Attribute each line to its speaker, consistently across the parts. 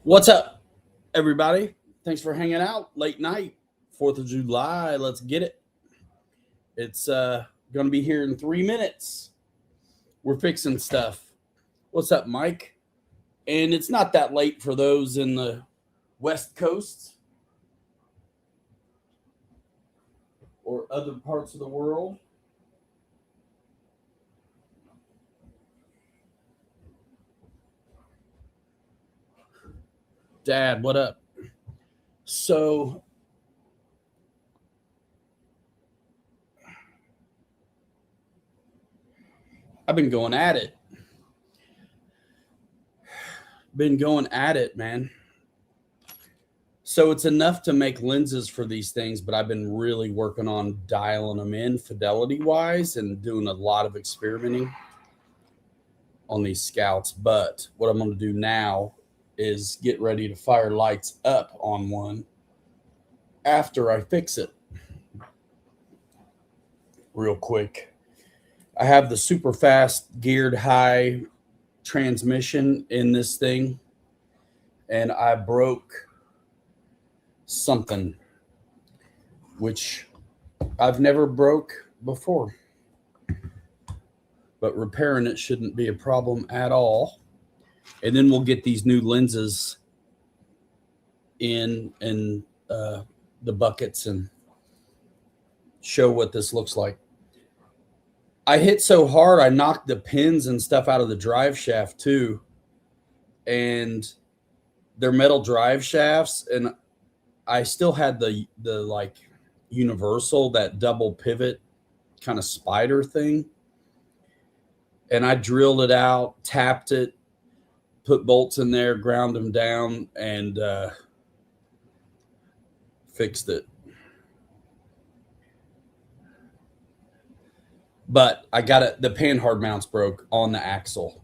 Speaker 1: What's up, everybody? Thanks for hanging out late night, 4th of July. Let's get it. It's going to be here in 3 minutes. We're fixing stuff. What's up, Mike? And it's not that late for those in the West Coast or other parts of the world. Dad, what up? So, I've been going at it. Man. So it's enough to make lenses for these things, but I've been really working on dialing them in fidelity wise and doing a lot of experimenting on these scouts. But what I'm going to do now is get ready to fire lights up on one after I fix it real quick. I have the super fast geared high transmission in this thing, and I broke something which I've never broke before, but repairing it shouldn't be a problem at all. And then we'll get these new lenses in the buckets and show what this looks like. I hit so hard, I knocked the pins and stuff out of the drive shaft too. And they're metal drive shafts, and I still had the like universal, that double pivot kind of spider thing. And I drilled it out, tapped it, put bolts in there, ground them down, and fixed it. But I got it. The panhard mounts broke on the axle,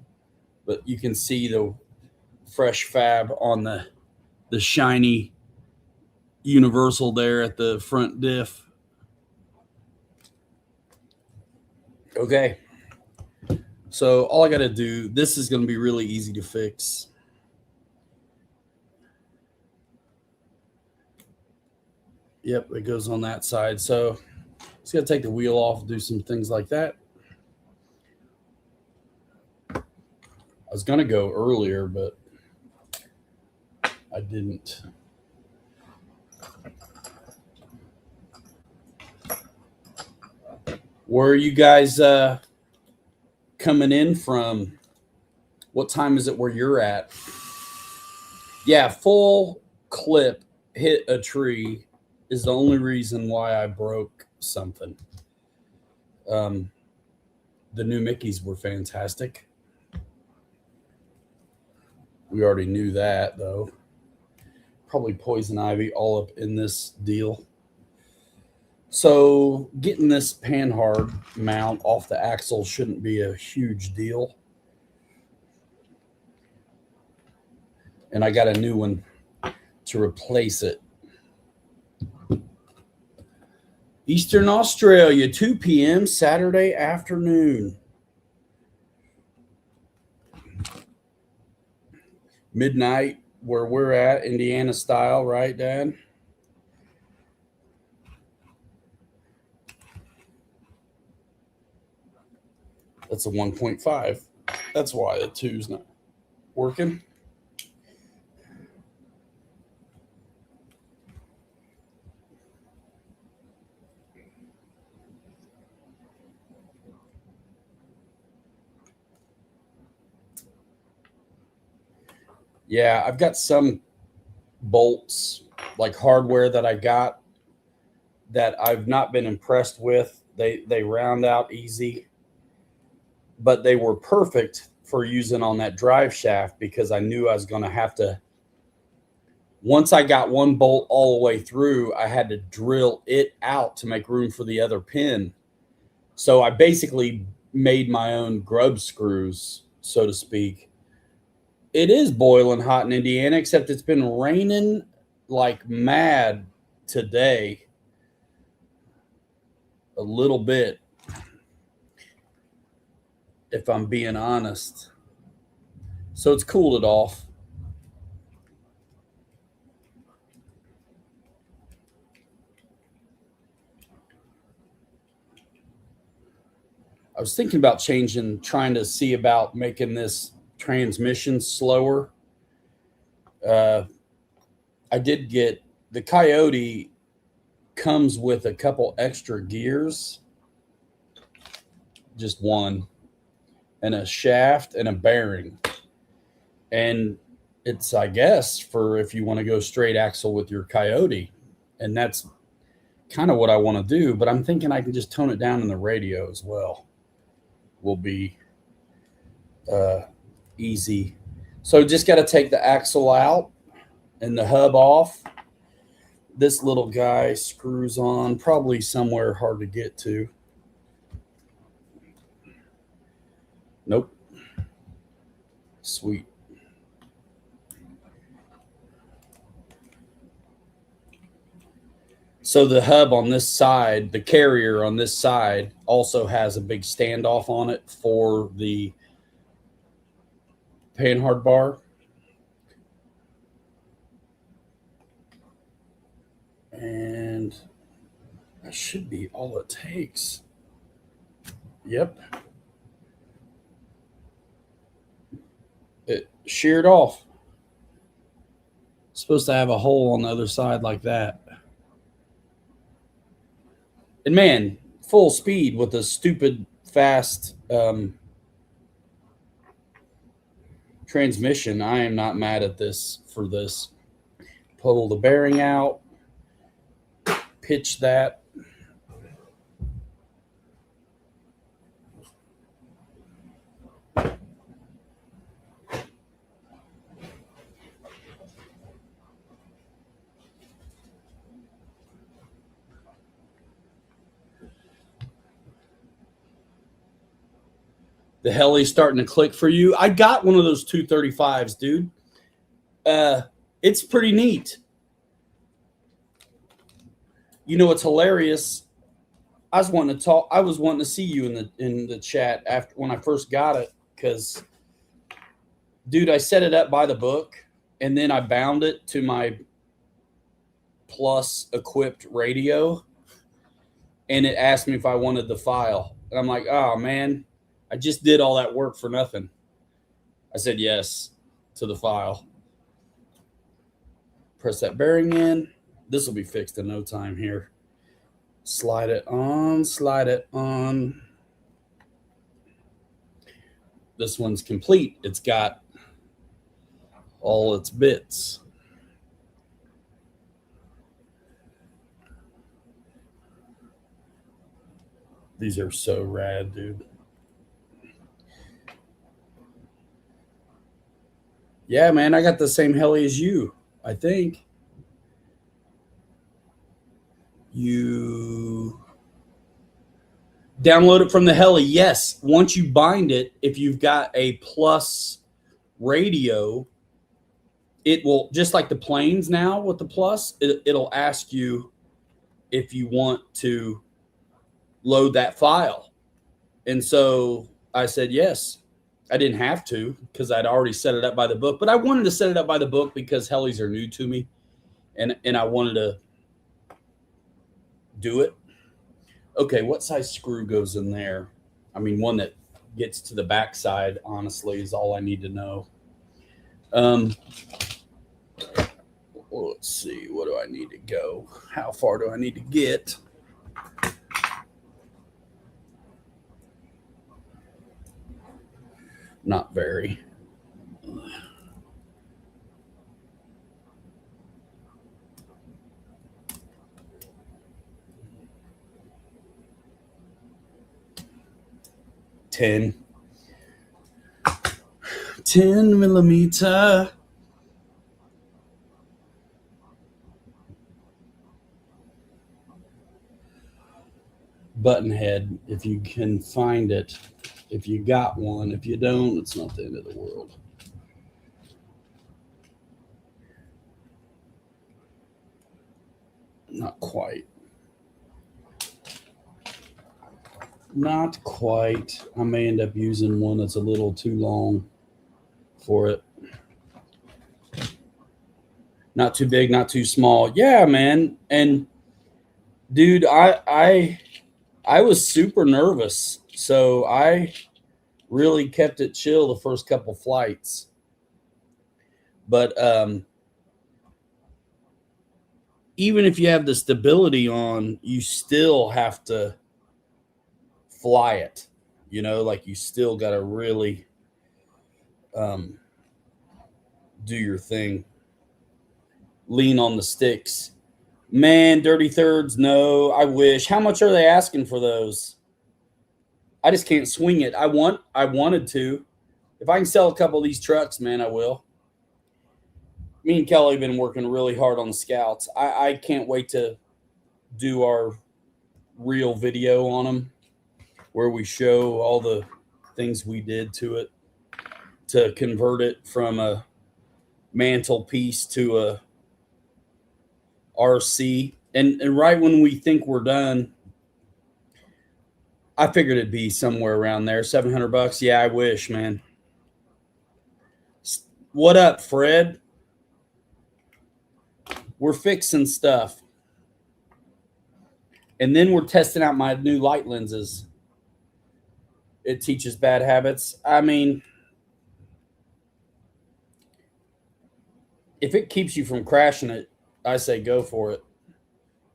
Speaker 1: but you can see the fresh fab on the shiny universal there at the front diff. Okay. So all I got to do, this is going to be really easy to fix. Yep, it goes on that side. So just got to take the wheel off, do some things like that. I was going to go earlier, but I didn't. Where are you guys coming in from? What time is it where you're at? Yeah, full clip hit a tree is the only reason why I broke something. The new Mickeys were fantastic. We already knew that, though. Probably poison ivy all up in this deal. So getting this panhard mount off the axle shouldn't be a huge deal. And I got a new one to replace it. Eastern Australia, 2 p.m. Saturday afternoon. Midnight where we're at, Indiana style, right, Dad? That's a 1.5. That's why the 2's not working. Yeah, I've got some bolts, like hardware that I got that I've not been impressed with. They round out easy, but they were perfect for using on that drive shaft because I knew I was going to have to, once I got one bolt all the way through, I had to drill it out to make room for the other pin. So I basically made my own grub screws, so to speak. It is boiling hot in Indiana, except it's been raining like mad today. A little bit, if I'm being honest. So it's cooled it off. was thinking about trying to see about making this transmission slower. I did get the Coyote comes with a couple extra gears, just one, and a shaft and a bearing. And it's, I guess, for if you want to go straight axle with your Coyote. And that's kind of what I want to do, but I'm thinking I can just tone it down in the radio as well. Will be easy. So just got to take the axle out and the hub off. This little guy screws on probably somewhere hard to get to. Nope. Sweet. So the hub on this side, the carrier on this side, also has a big standoff on it for the panhard bar. And that should be all it takes. Yep. It sheared off. It's supposed to have a hole on the other side like that. And man, full speed with a stupid fast transmission. I am not mad at this for this. Pull the bearing out. Pitch that. The heli's starting to click for you. I got one of those 235s, dude. It's pretty neat. You know, it's hilarious. I was wanting to see you in the chat after when I first got it, because, dude, I set it up by the book and then I bound it to my Plus equipped radio, and it asked me if I wanted the file, and I'm like, oh man, I just did all that work for nothing. I said yes to the file. Press that bearing in. This will be fixed in no time here. Slide it on, slide it on. This one's complete. It's got all its bits. These are so rad, dude. Yeah, man, I got the same heli as you, I think. You download it from the heli. Yes, once you bind it, if you've got a Plus radio, it will, just like the planes now with the Plus, it'll ask you if you want to load that file. And so I said yes. I didn't have to because I'd already set it up by the book, but I wanted to set it up by the book because helis are new to me, and I wanted to do it. Okay, what size screw goes in there? I mean, one that gets to the backside, honestly, is all I need to know. Well, let's see. What do I need to go? How far do I need to get? Not very. Ten millimeter. Button head, if you can find it. If you got one, if you don't, it's not the end of the world. Not quite. Not quite. I may end up using one that's a little too long for it. Not too big, not too small. Yeah, man. And dude, I was super nervous So I really kept it chill the first couple flights. But even if you have the stability on, you still have to fly it. Like you still got to really um, do your thing. Lean on the sticks. Man, dirty thirds, no, I wish. How much are they asking for those? I just can't swing it. I wanted to. If I can sell a couple of these trucks, man, I will. Me and Kelly have been working really hard on the scouts. I can't wait to do our real video on them where we show all the things we did to it to convert it from a mantelpiece to a RC. And right when we think we're done, I figured it'd be somewhere around there. $700. Yeah, I wish, man. What up, Fred? We're fixing stuff. And then we're testing out my new light lenses. It teaches bad habits. I mean, if it keeps you from crashing it, I say go for it.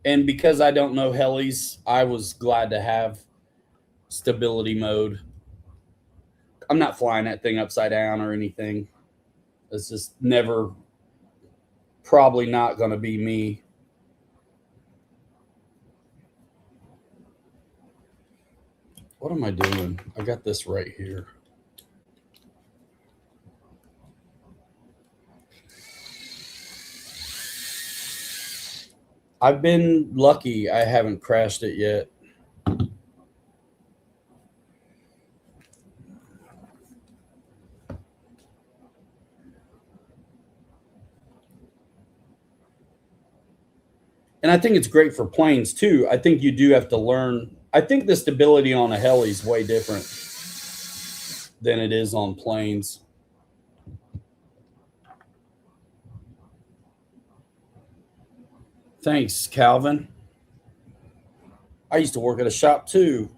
Speaker 1: And because I don't know helis, I was glad to have stability mode. I'm not flying that thing upside down or anything. It's just never, probably not going to be me. What am I doing? I got this right here. I've been lucky I haven't crashed it yet. And I think it's great for planes too. I think you do have to learn. I think the stability on a heli is way different than it is on planes. Thanks, Calvin. I used to work at a shop too.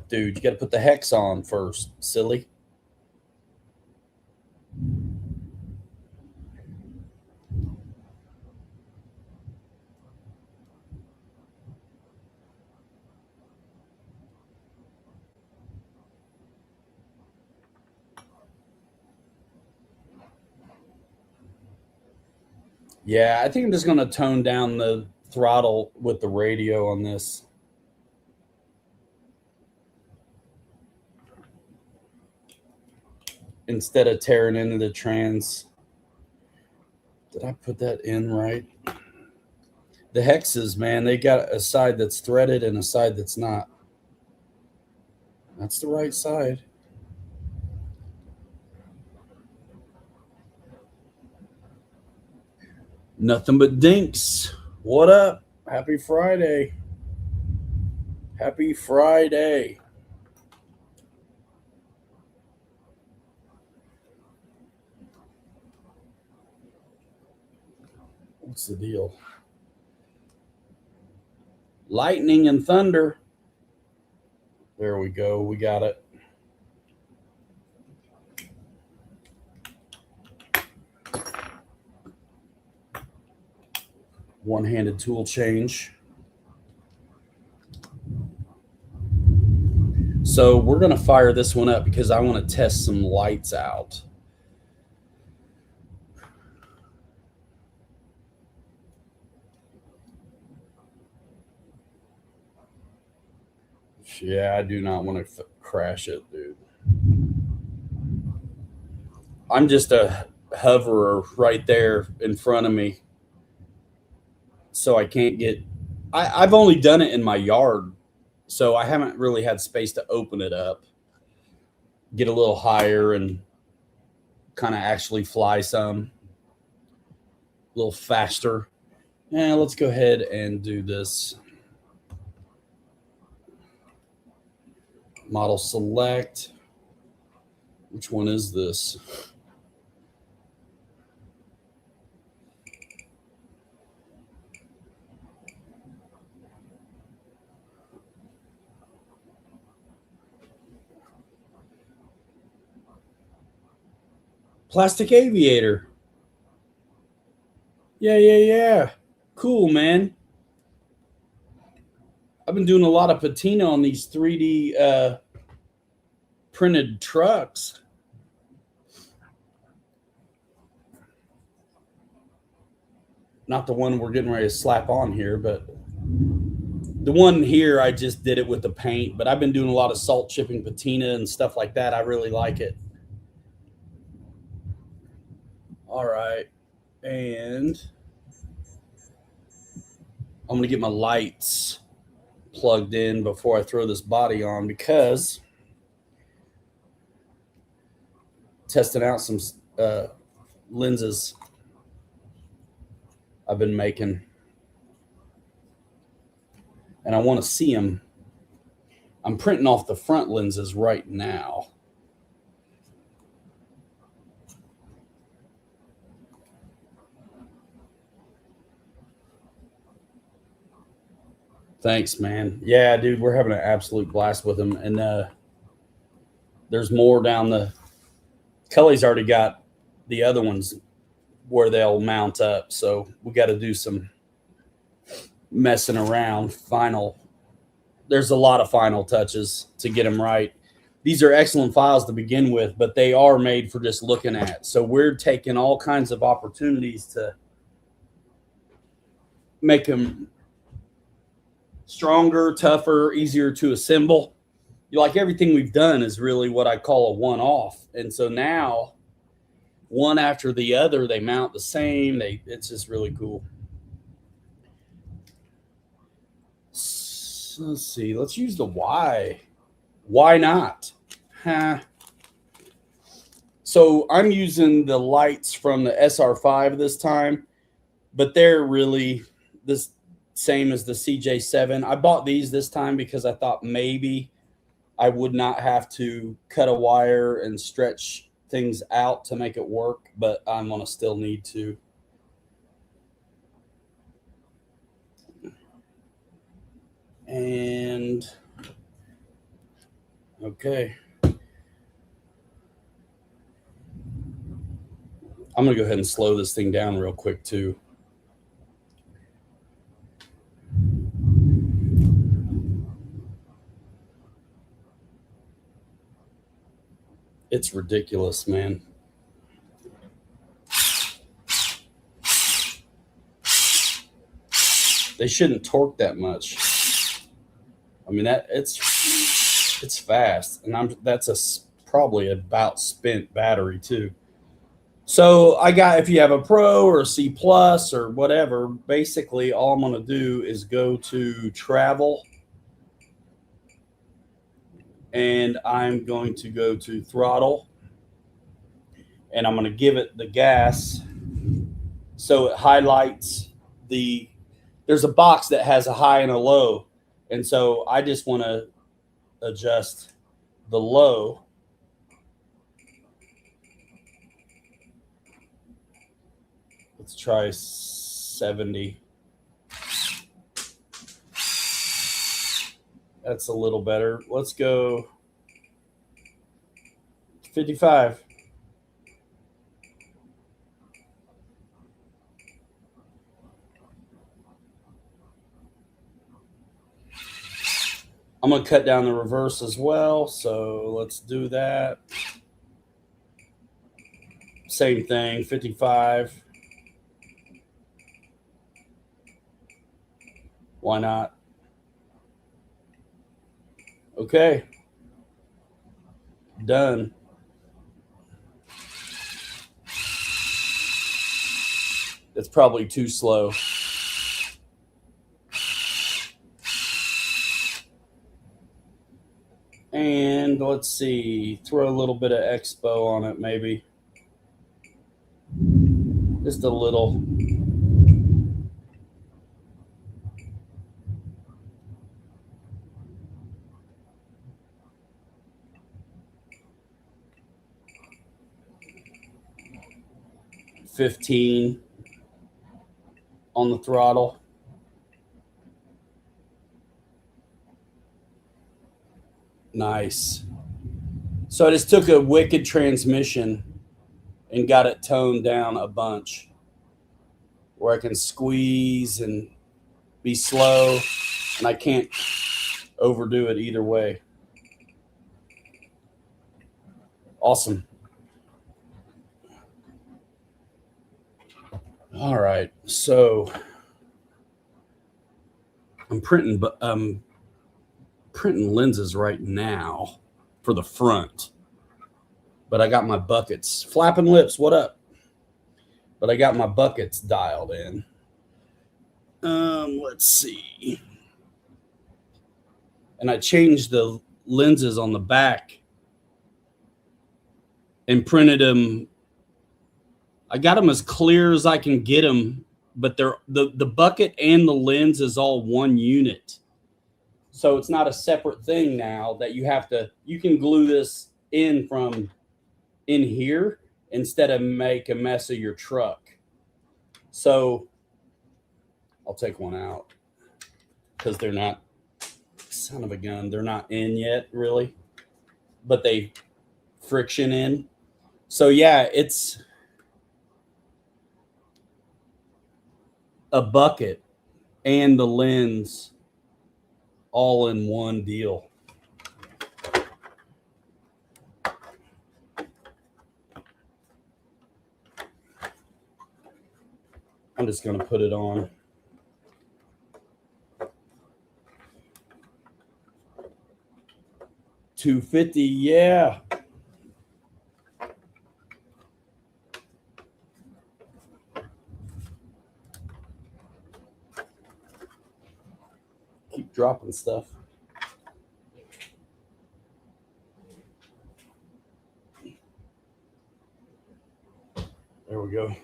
Speaker 1: Dude, you got to put the hex on first, silly. Yeah, I think I'm just going to tone down the throttle with the radio on this. Instead of tearing into the trans. Did I put that in right? The hexes, man, they got a side that's threaded and a side that's not. That's the right side. Nothing but dinks. What up? Happy Friday. Happy Friday. What's the deal? Lightning and thunder. There we go. We got it. One-handed tool change. So we're going to fire this one up because I want to test some lights out. Yeah, I do not want to crash it, dude. I'm just a hoverer right there in front of me. So I can't get. I've only done it in my yard. So I haven't really had space to open it up, get a little higher, and kind of actually fly some a little faster. Yeah, let's go ahead and do this. Model select. Which one is this? Plastic aviator. Yeah. Cool, man. I've been doing a lot of patina on these 3D printed trucks. Not the one we're getting ready to slap on here, but the one here, I just did it with the paint. But I've been doing a lot of salt chipping patina and stuff like that. I really like it. All right. And I'm going to get my lights plugged in before I throw this body on, because testing out some lenses I've been making, and I want to see them. I'm printing off the front lenses right now. Thanks, man. Yeah, dude, we're having an absolute blast with them. And there's more down the. Kelly's already got the other ones where they'll mount up. So we got to do some messing around. There's a lot of final touches to get them right. These are excellent files to begin with, but they are made for just looking at. So we're taking all kinds of opportunities to make them stronger, tougher, easier to assemble. Like everything we've done is really what I call a one-off. And so now, one after the other, they mount the same. It's just really cool. So let's see. Let's use the Y. Why not? Huh. So I'm using the lights from the SR5 this time, but they're really the same as the CJ7. I bought these this time because I thought maybe I would not have to cut a wire and stretch things out to make it work, but I'm going to still need to. And okay. I'm going to go ahead and slow this thing down real quick too. It's ridiculous, man. They shouldn't torque that much. I mean, it's fast, and that's probably about spent battery too. So I got, if you have a Pro or a C plus or whatever, basically all I'm going to do is go to travel, and I'm going to go to throttle, and I'm going to give it the gas so it highlights there's a box that has a high and a low, and so I just want to adjust the low. Let's try 70. That's a little better. Let's go 55. I'm going to cut down the reverse as well. So let's do that. Same thing, 55. Why not? Okay. Done. It's probably too slow. And let's see, throw a little bit of Expo on it, maybe. Just a little. $15 on the throttle. Nice. So I just took a Wicked transmission and got it toned down a bunch where I can squeeze and be slow, and I can't overdo it either way. Awesome. All right, so I'm printing lenses right now for the front, but I got my buckets. Flapping lips, what up? But I got my buckets dialed in. Let's see. And I changed the lenses on the back and printed them. I got them as clear as I can get them, but they're the bucket and the lens is all one unit. So it's not a separate thing now that you can glue this in from in here instead of make a mess of your truck. So I'll take one out because they're not, son of a gun, they're not in yet really, but they friction in. So yeah, it's a bucket and the lens all in one deal. I'm just going to put it on. $250, yeah. Keep dropping stuff. There we go.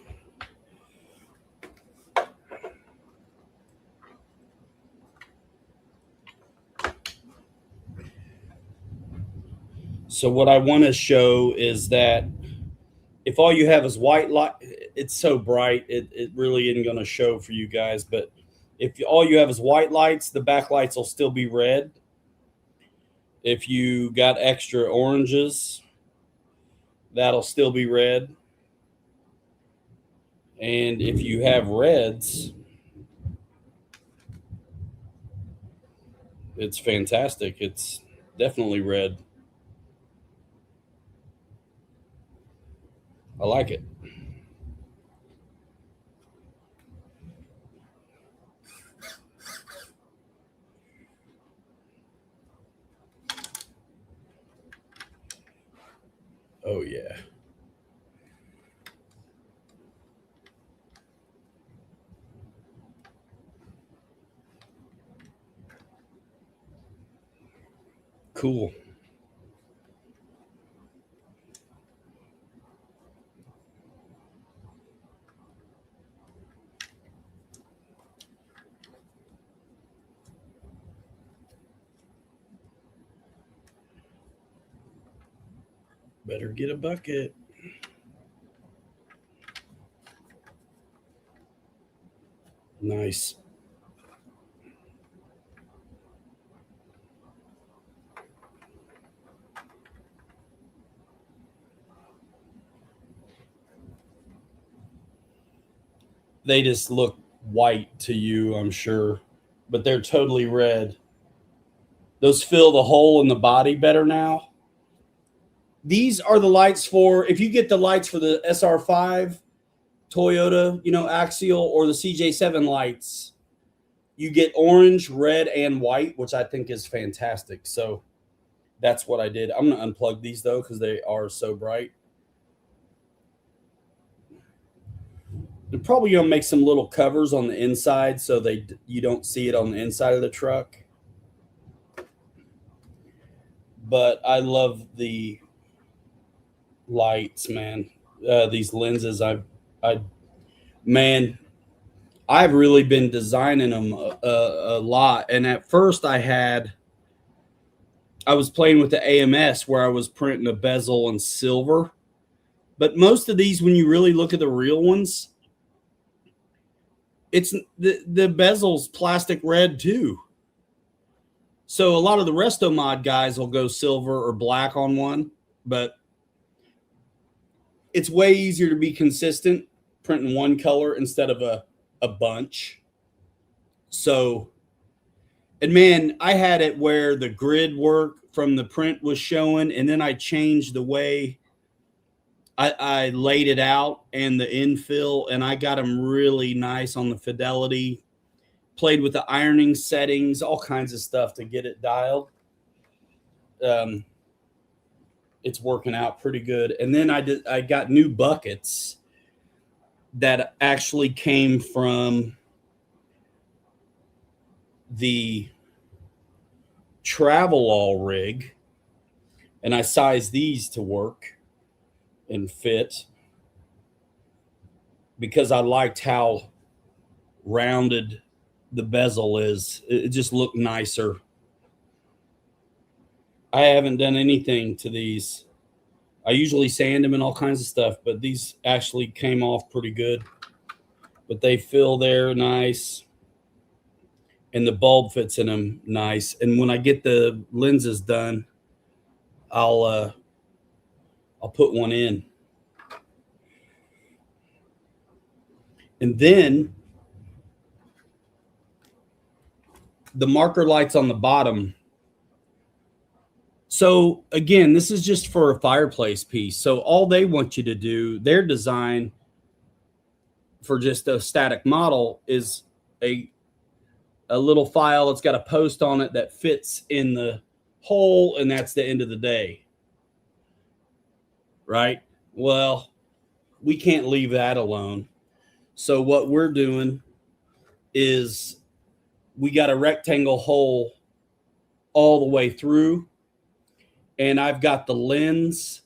Speaker 1: So what I want to show is that if all you have is white light, it's so bright, it really isn't going to show for you guys. But if all you have is white lights, the backlights will still be red. If you got extra oranges, that'll still be red. And if you have reds, it's fantastic. It's definitely red. I like it. Oh, yeah. Cool. Better get a bucket. Nice. They just look white to you, I'm sure, but they're totally red. Those fill the hole in the body better now. These are the lights for, if you get the lights for the SR5 Toyota, axial, or the CJ7 lights, you get orange, red, and white, which I think is fantastic. So that's what I did. I'm going to unplug these though because they are so bright. They're probably going to make some little covers on the inside so you don't see it on the inside of the truck. But I love the lights, man. These lenses, I've really been designing them a lot. And at first I was playing with the AMS where I was printing a bezel in silver. But most of these, when you really look at the real ones, it's the bezel's plastic red too. So a lot of the resto mod guys will go silver or black on one, but it's way easier to be consistent printing one color instead of a bunch. So, and man, I had it where the grid work from the print was showing, and then I changed the way I laid it out and the infill, and I got them really nice on the fidelity. Played with the ironing settings, all kinds of stuff to get it dialed. It's working out pretty good. And then I got new buckets that actually came from the Travelall rig, and I sized these to work and fit because I liked how rounded the bezel is. It just looked nicer. I haven't done anything to these. I usually sand them and all kinds of stuff, but these actually came off pretty good. But they fill there nice, and the bulb fits in them nice. And when I get the lenses done, I'll put one in. And then the marker lights on the bottom. So again, this is just for a fireplace piece. So all they want you to do, their design for just a static model is a little file that's got a post on it that fits in the hole, and that's the end of the day. Right? Well, we can't leave that alone. So what we're doing is we got a rectangle hole all the way through, and I've got the lens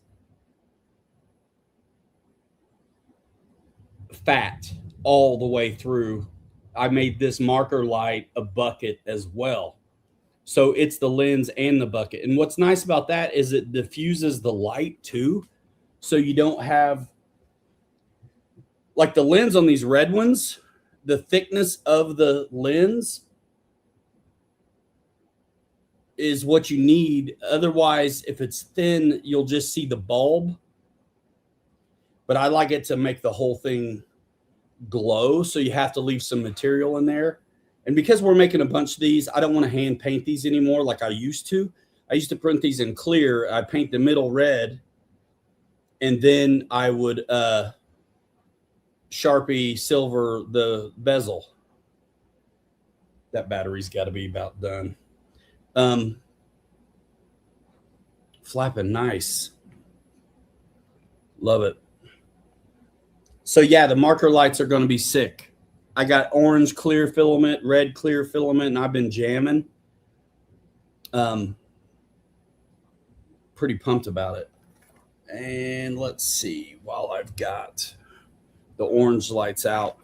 Speaker 1: fat all the way through. I made this marker light a bucket as well. So it's the lens and the bucket. And what's nice about that is it diffuses the light too. So you don't have, like the lens on these red ones, the thickness of the lens is what you need. Otherwise, if it's thin, you'll just see the bulb. But I like it to make the whole thing glow, so you have to leave some material in there. And because we're making a bunch of these, I don't want to hand paint these anymore like I used to. I used to print these in clear. I paint the middle red, and then I would Sharpie silver the bezel. That battery's got to be about done. Flapping nice. Love it. So yeah, the marker lights are going to be sick. I got orange clear filament, red clear filament, and I've been jamming. Pretty pumped about it. And let's see, while I've got the orange lights out.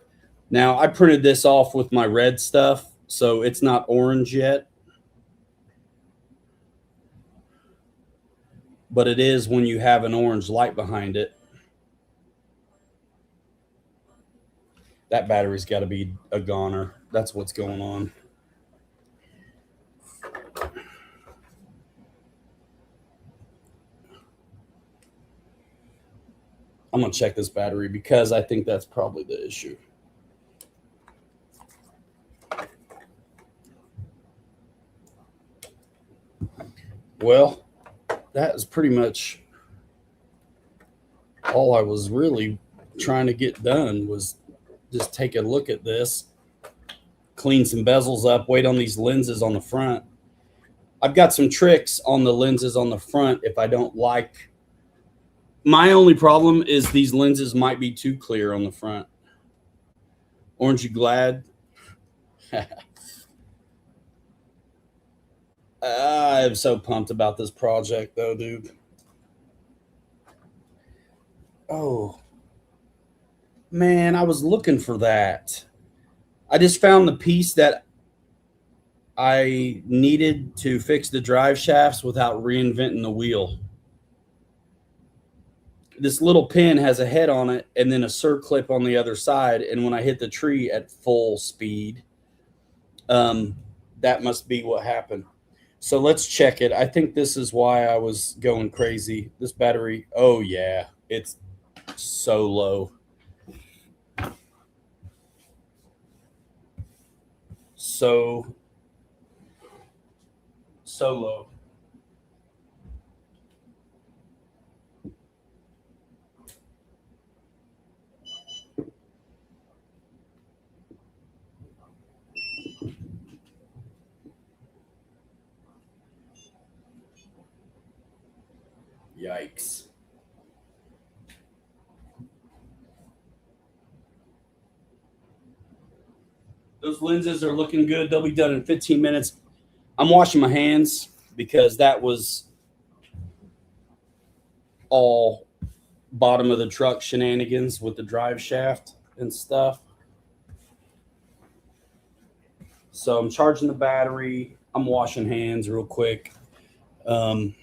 Speaker 1: Now, I printed this off with my red stuff, so it's not orange yet. But it is when you have an orange light behind it. That battery's got to be a goner. That's what's going on. I'm going to check this battery because I think that's probably the issue. Well, that is pretty much all I was really trying to get done, was just take a look at this, clean some bezels up, wait on these lenses on the front. I've got some tricks on the lenses on the front if I don't like. My only problem is these lenses might be too clear on the front. Aren't you glad? I'm so pumped about this project though, dude. Oh, man, I was looking for that. I just found the piece that I needed to fix the drive shafts without reinventing the wheel. This little pin has a head on it and then a circlip on the other side. And when I hit the tree at full speed, that must be what happened. So let's check it. I think this is why I was going crazy. This battery, oh yeah, it's So low. So low. Yikes. Those lenses are looking good. They'll be done in 15 minutes. I'm washing my hands because that was all bottom of the truck shenanigans with the drive shaft and stuff. So I'm charging the battery. I'm washing hands real quick. Um,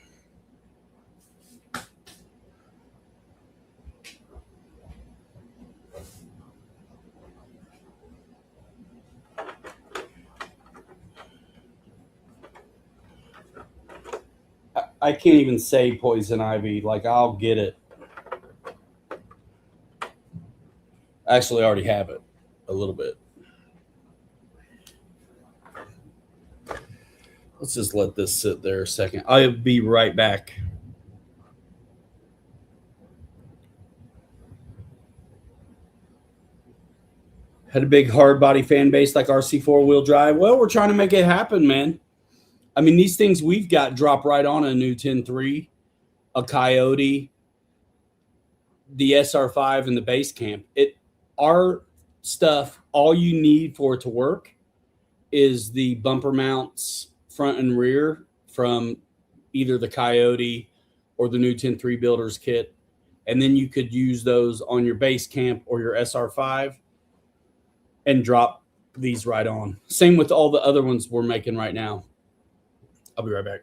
Speaker 1: I can't even say poison ivy. Like, I'll get it. Actually, I already have it a little bit. Let's just let this sit there a second. I'll be right back. Had a big hard body fan base like RC four wheel drive. Well, we're trying to make it happen, man. I mean, these things we've got drop right on a new 10.3, a Coyote, the SR5, and the base camp. Our stuff, all you need for it to work is the bumper mounts front and rear from either the Coyote or the new 10.3 builders kit. And then you could use those on your base camp or your SR5 and drop these right on. Same with all the other ones we're making right now. I'll be right back.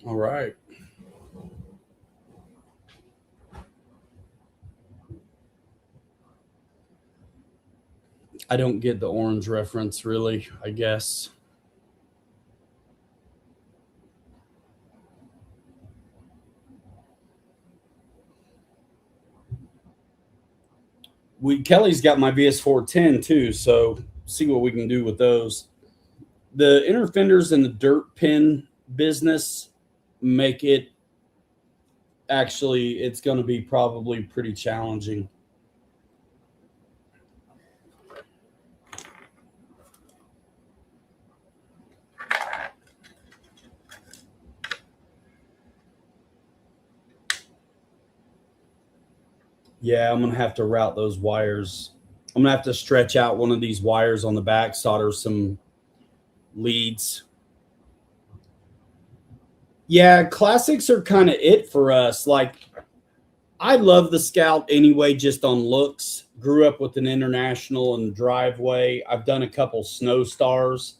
Speaker 1: All right. I don't get the orange reference really, I guess. Kelly's got my VS410 too, so see what we can do with those. The inner fenders and the dirt pin business make it actually, it's going to be probably pretty challenging. Yeah, I'm going to have to route those wires. I'm going to have to stretch out one of these wires on the back, solder some leads. Yeah, classics are kind of it for us. Like, I love the Scout anyway, just on looks. Grew up with an International and driveway. I've done a couple Snow Stars.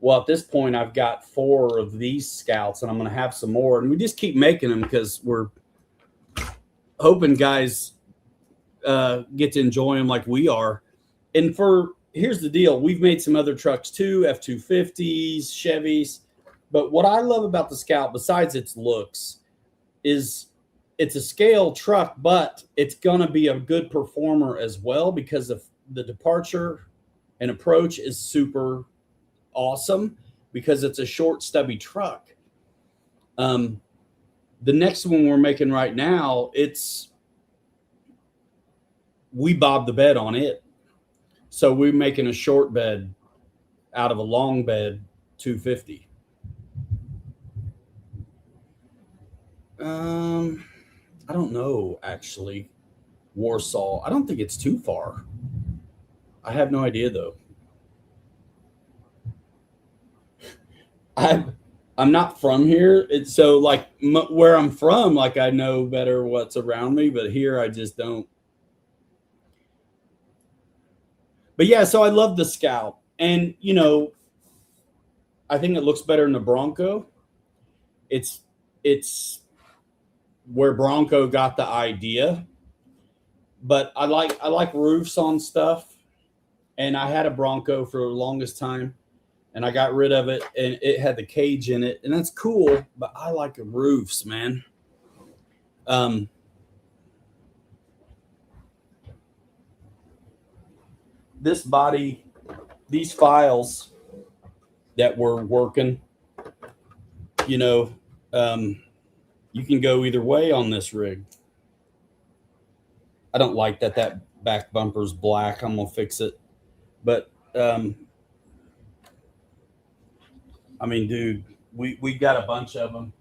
Speaker 1: Well, at this point, I've got 4 of these Scouts, and I'm going to have some more. And we just keep making them because we're hoping guys get to enjoy them like we are. And here's the deal: we've made some other trucks too, F-250s, Chevys. But what I love about the Scout, besides its looks, is it's a scale truck, but it's going to be a good performer as well because of the departure and approach is super awesome because it's a short, stubby truck. The next one we're making right now, we bob the bed on it. So we're making a short bed out of a long bed 250. I don't know, actually. Warsaw. I don't think it's too far. I have no idea though. I'm I'm not from here. It's so like where I'm from, like I know better what's around me, but here I just don't. But yeah, so I love the Scout, and I think it looks better in the Bronco. It's where Bronco got the idea, but I like roofs on stuff, and I had a Bronco for the longest time, and I got rid of it, and it had the cage in it, and that's cool. But I like the roofs, man. Um, this body, these files that we're working, you know, um, you can go either way on this rig. I don't like that back bumper's black. I'm gonna fix it, but I mean, dude, we got a bunch of them,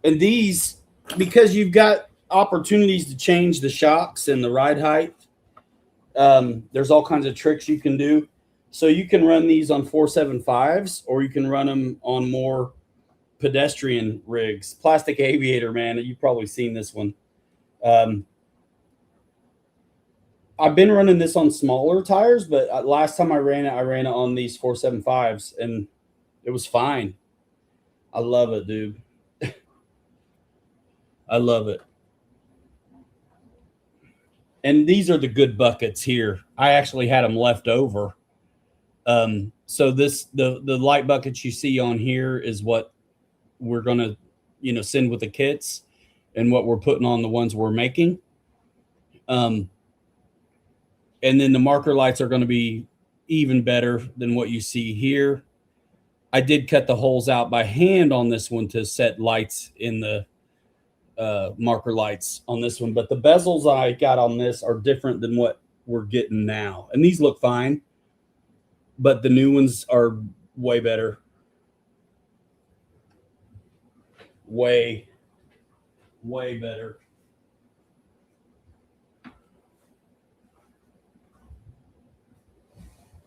Speaker 1: and these because you've got opportunities to change the shocks and the ride height. There's all kinds of tricks you can do. So you can run these on 475s, or you can run them on more pedestrian rigs. Plastic Aviator, man, you've probably seen this one. Um, I've been running this on smaller tires, but last time I ran it on these 475s, and it was fine. I love it, dude. I love it. And these are the good buckets here. I actually had them left over. So the light buckets you see on here is what we're gonna, send with the kits, and what we're putting on the ones we're making. Um, and then the marker lights are going to be even better than what you see here. I did cut the holes out by hand on this one to set lights in the marker lights on this one, but the bezels I got on this are different than what we're getting now, and these look fine, but the new ones are way better. Way better.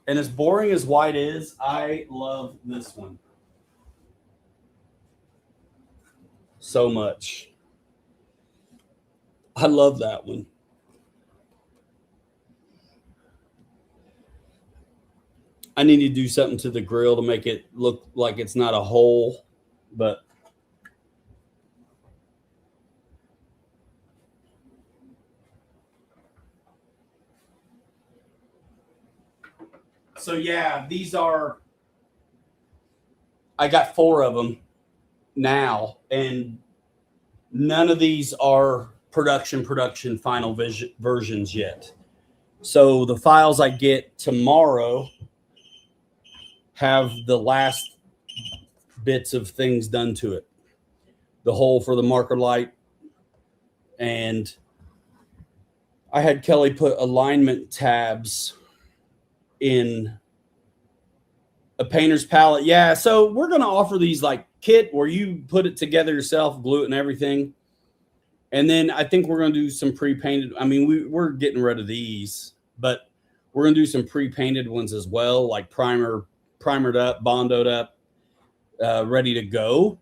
Speaker 1: And as boring as white is, I love this one so much. I love that one. I need to do something to the grill to make it look like it's not a hole, but so yeah, I got 4 of them now, and none of these are production final versions yet. So the files I get tomorrow have the last bits of things done to it. The hole for the marker light, and I had Kelly put alignment tabs in a painter's palette. Yeah, so we're going to offer these like kit where you put it together yourself, glue it and everything. And then I think we're going to do some pre-painted. I mean, we're getting rid of these, but we're going to do some pre-painted ones as well, like primered up, bondoed up, ready to go.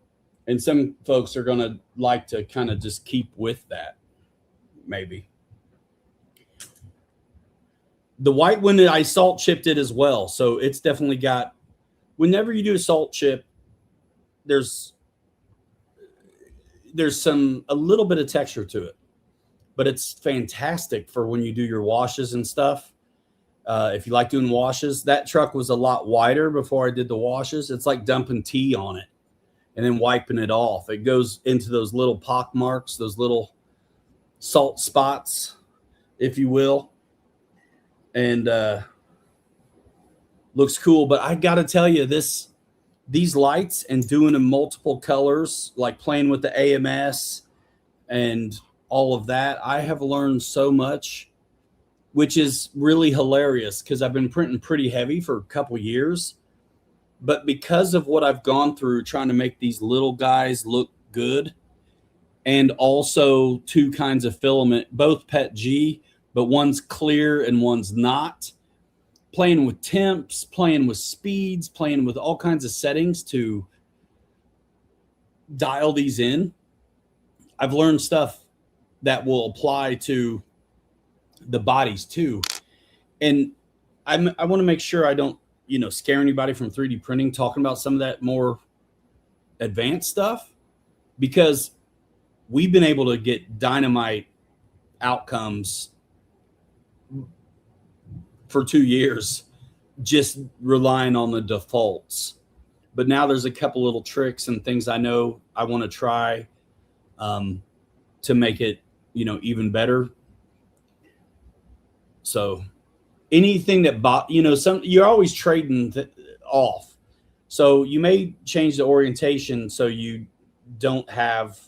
Speaker 1: And some folks are going to like to kind of just keep with that, maybe. The white one, I salt chipped it as well. So it's definitely got, whenever you do a salt chip, there's a little bit of texture to it, but it's fantastic for when you do your washes and stuff. If you like doing washes, that truck was a lot wider before I did the washes. It's like dumping tea on it and then wiping it off. It goes into those little pock marks, those little salt spots, if you will. And looks cool. But I got to tell you, these lights and doing them multiple colors, like playing with the AMS and all of that, I have learned so much, which is really hilarious because I've been printing pretty heavy for a couple years. But because of what I've gone through trying to make these little guys look good, and also two kinds of filament, both PET G, but one's clear and one's not. Playing with temps, playing with speeds, playing with all kinds of settings to dial these in. I've learned stuff that will apply to the bodies too. And I want to make sure I don't, scare anybody from 3D printing talking about some of that more advanced stuff, because we've been able to get dynamite outcomes for 2 years just relying on the defaults. But now there's a couple little tricks and things I know I want to try to make it, even better. So anything that you're always trading off. So you may change the orientation so you don't have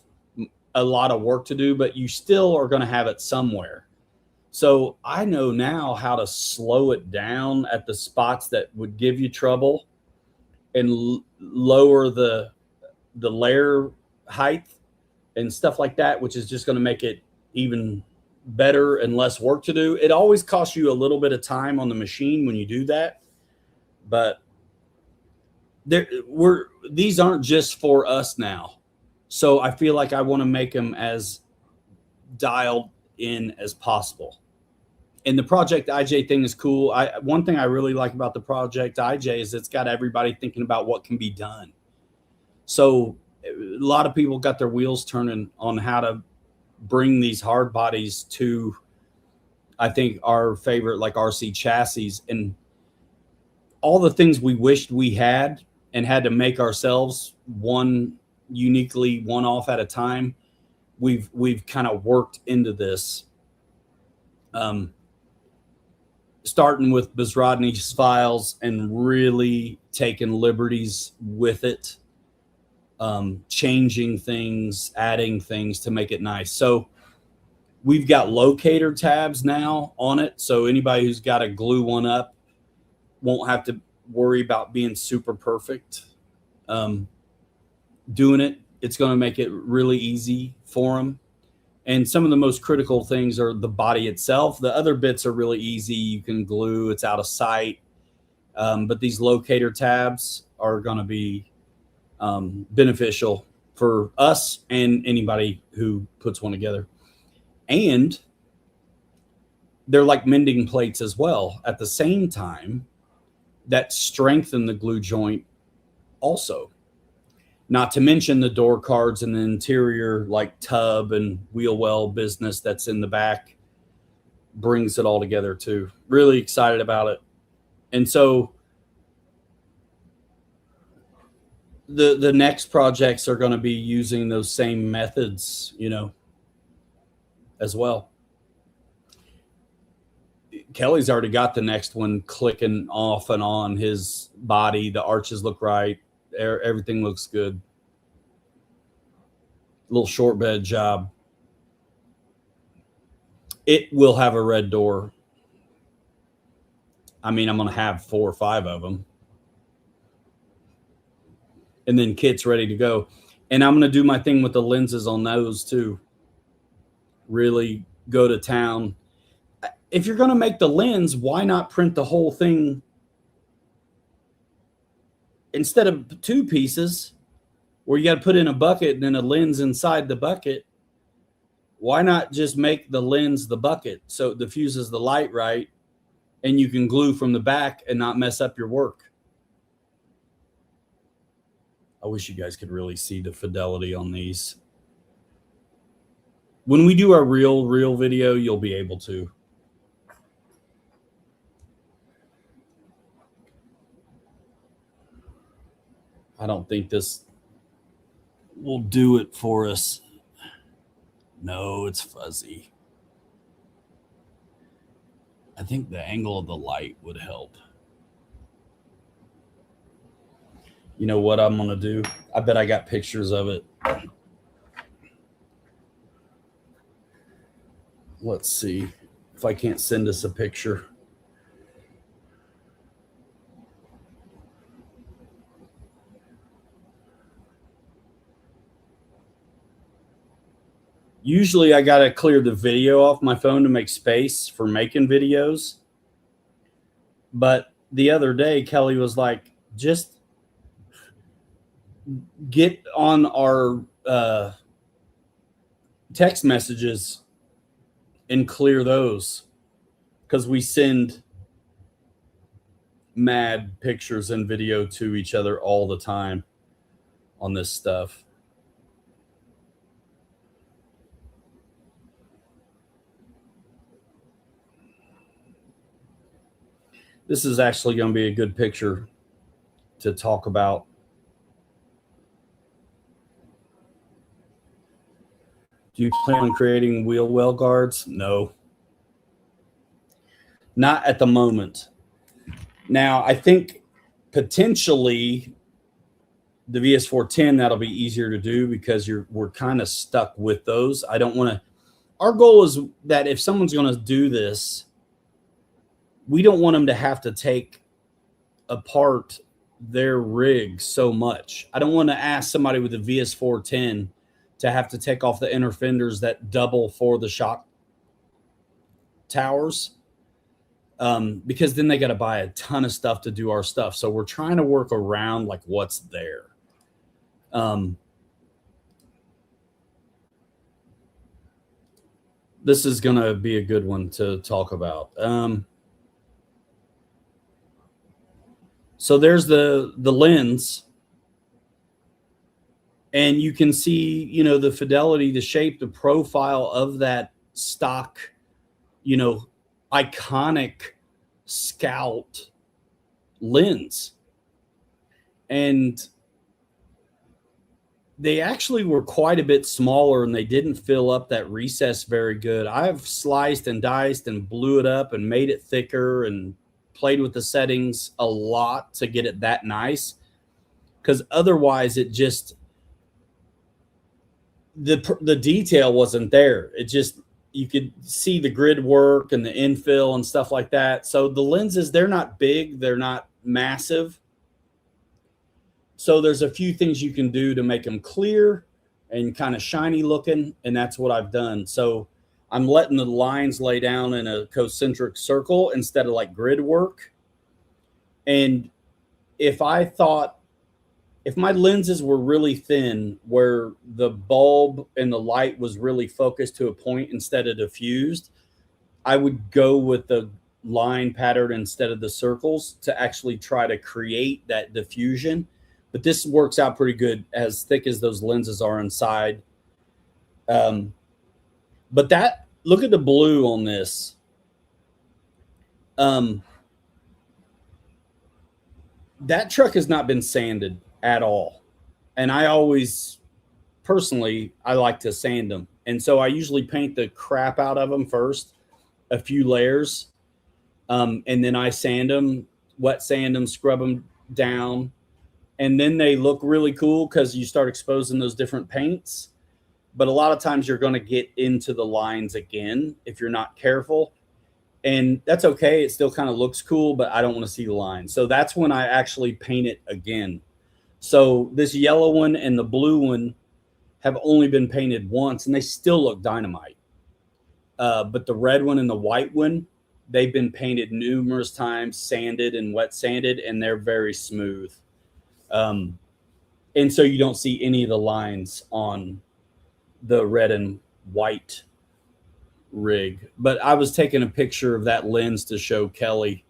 Speaker 1: a lot of work to do, but you still are going to have it somewhere. So I know now how to slow it down at the spots that would give you trouble and lower the layer height and stuff like that, which is just going to make it even better and less work to do. It always costs you a little bit of time on the machine when you do that, but these aren't just for us now. So I feel like I want to make them as dialed in as possible. And the Project IJ thing is cool. One thing I really like about the Project IJ is it's got everybody thinking about what can be done. So a lot of people got their wheels turning on how to bring these hard bodies to, I think, our favorite, like RC chassis, and all the things we wished we had and had to make ourselves uniquely one off at a time. We've kind of worked into this. Starting with Bezrodny's files and really taking liberties with it, changing things, adding things to make it nice. So we've got locator tabs now on it. So anybody who's got to glue one up won't have to worry about being super perfect. Doing it, it's going to make it really easy for them. And some of the most critical things are the body itself. The other bits are really easy. You can glue, it's out of sight. But these locator tabs are going to be beneficial for us and anybody who puts one together. And they're like mending plates as well at the same time that strengthen the glue joint also. Not to mention the door cards and the interior like tub and wheel well business that's in the back brings it all together too. Really excited about it. And so the next projects are going to be using those same methods, as well. Kelly's already got the next one clicking off and on his body. The arches look right. Everything looks good. Little short bed job. It will have a red door. I mean, I'm going to have 4 or 5 of them. And then kit's ready to go. And I'm going to do my thing with the lenses on those too. Really go to town. If you're going to make the lens, why not print the whole thing instead of 2 pieces where you got to put in a bucket and then a lens inside the bucket? Why not just make the lens the bucket so it diffuses the light right and you can glue from the back and not mess up your work? I wish you guys could really see the fidelity on these. When we do our real video, you'll be able to. I don't think this will do it for us. No, it's fuzzy. I think the angle of the light would help. You know what I'm going to do? I bet I got pictures of it. Let's see if I can't send us a picture. Usually I got to clear the video off my phone to make space for making videos. But the other day, Kelly was like, just get on our text messages and clear those, because we send mad pictures and video to each other all the time on this stuff. This is actually going to be a good picture to talk about. Do you plan on creating wheel well guards? No. Not at the moment. Now, I think potentially the VS410, that'll be easier to do because we're kind of stuck with those. I don't want to. Our goal is that if someone's going to do this, we don't want them to have to take apart their rig so much. I don't want to ask somebody with a VS410 to have to take off the inner fenders that double for the shock towers, because then they got to buy a ton of stuff to do our stuff. So we're trying to work around like what's there. This is going to be a good one to talk about. So there's the lens, and you can see, you know, the fidelity, the shape, the profile of that stock, you know, iconic Scout lens. And they actually were quite a bit smaller, and they didn't fill up that recess very good. I've sliced and diced and blew it up and made it thicker and played with the settings a lot to get it that nice, because otherwise it just, the detail wasn't there. It just, you could see the grid work and the infill and stuff like that. So the lenses, they're not big, they're not massive. So there's a few things you can do to make them clear and kind of shiny looking, and that's what I've done. So I'm letting the lines lay down in a concentric circle instead of like grid work. And if my lenses were really thin, where the bulb and the light was really focused to a point instead of diffused, I would go with the line pattern instead of the circles to actually try to create that diffusion. But this works out pretty good as thick as those lenses are inside. But look at the blue on this. That truck has not been sanded at all. And I always, personally, I like to sand them. And so I usually paint the crap out of them first, a few layers. And then I sand them, wet sand them, scrub them down. And then they look really cool because you start exposing those different paints. But a lot of times you're going to get into the lines again if you're not careful. And that's okay. It still kind of looks cool, but I don't want to see the lines. So that's when I actually paint it again. So this yellow one and the blue one have only been painted once, and they still look dynamite. But the red one and the white one, they've been painted numerous times, sanded and wet sanded, and they're very smooth. And so you don't see any of the lines on the red and white rig. But I was taking a picture of that lens to show Kelly,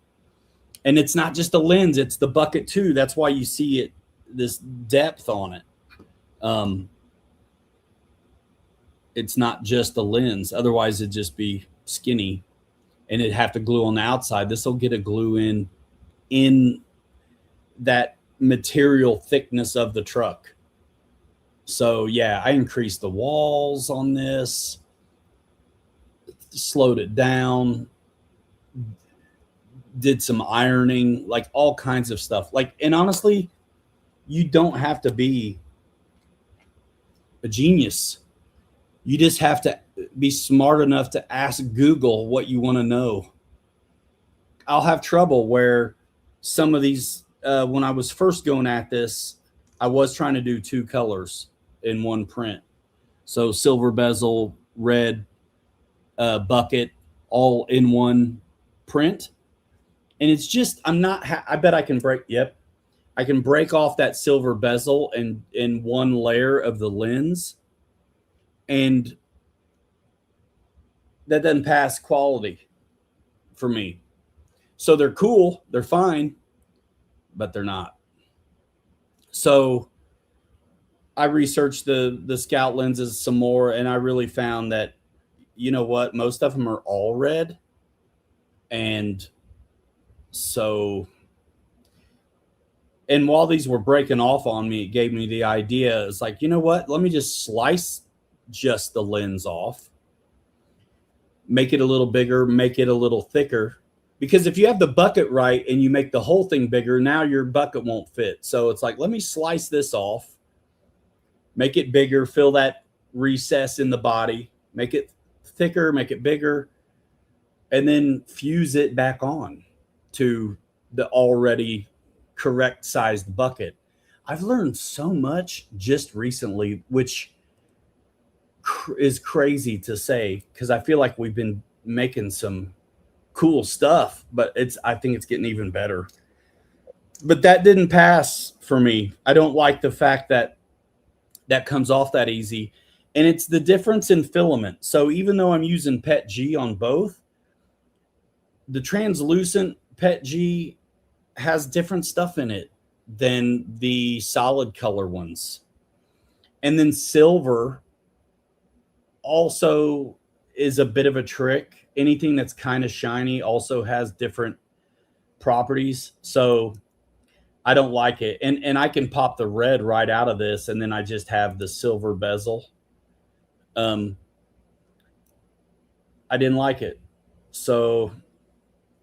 Speaker 1: and it's not just the lens, it's the bucket too. That's why you see it, this depth on it. It's not just the lens, otherwise it'd just be skinny and it'd have to glue on the outside. This will get a glue in that material thickness of the truck. So yeah, I increased the walls on this, slowed it down, did some ironing, like all kinds of stuff. Like, and honestly, you don't have to be a genius. You just have to be smart enough to ask Google what you want to know. I'll have trouble where some of these, when I was first going at this, I was trying to do two colors in one print. So silver bezel, red bucket all in one print. And it's just, I'm not, I bet I can break, yep, I can break off that silver bezel and in one layer of the lens. And that doesn't pass quality for me. So they're cool, they're fine, but they're not. So I researched the Scout lenses some more, and I really found that, you know what, most of them are all red. And so, and while these were breaking off on me, it gave me the idea. It's like, you know what, let me just slice just the lens off, make it a little bigger, make it a little thicker. Because if you have the bucket right and you make the whole thing bigger, now your bucket won't fit. So it's like, let me slice this off, make it bigger, fill that recess in the body, make it thicker, make it bigger, and then fuse it back on to the already correct sized bucket. I've learned so much just recently, which is crazy to say because I feel like we've been making some cool stuff, but I think it's getting even better. But that didn't pass for me. I don't like the fact that that comes off that easy. And it's the difference in filament. So even though I'm using PET G on both, the translucent PET G has different stuff in it than the solid color ones. And then silver also is a bit of a trick. Anything that's kind of shiny also has different properties. So I don't like it. And I can pop the red right out of this, and then I just have the silver bezel. I didn't like it. So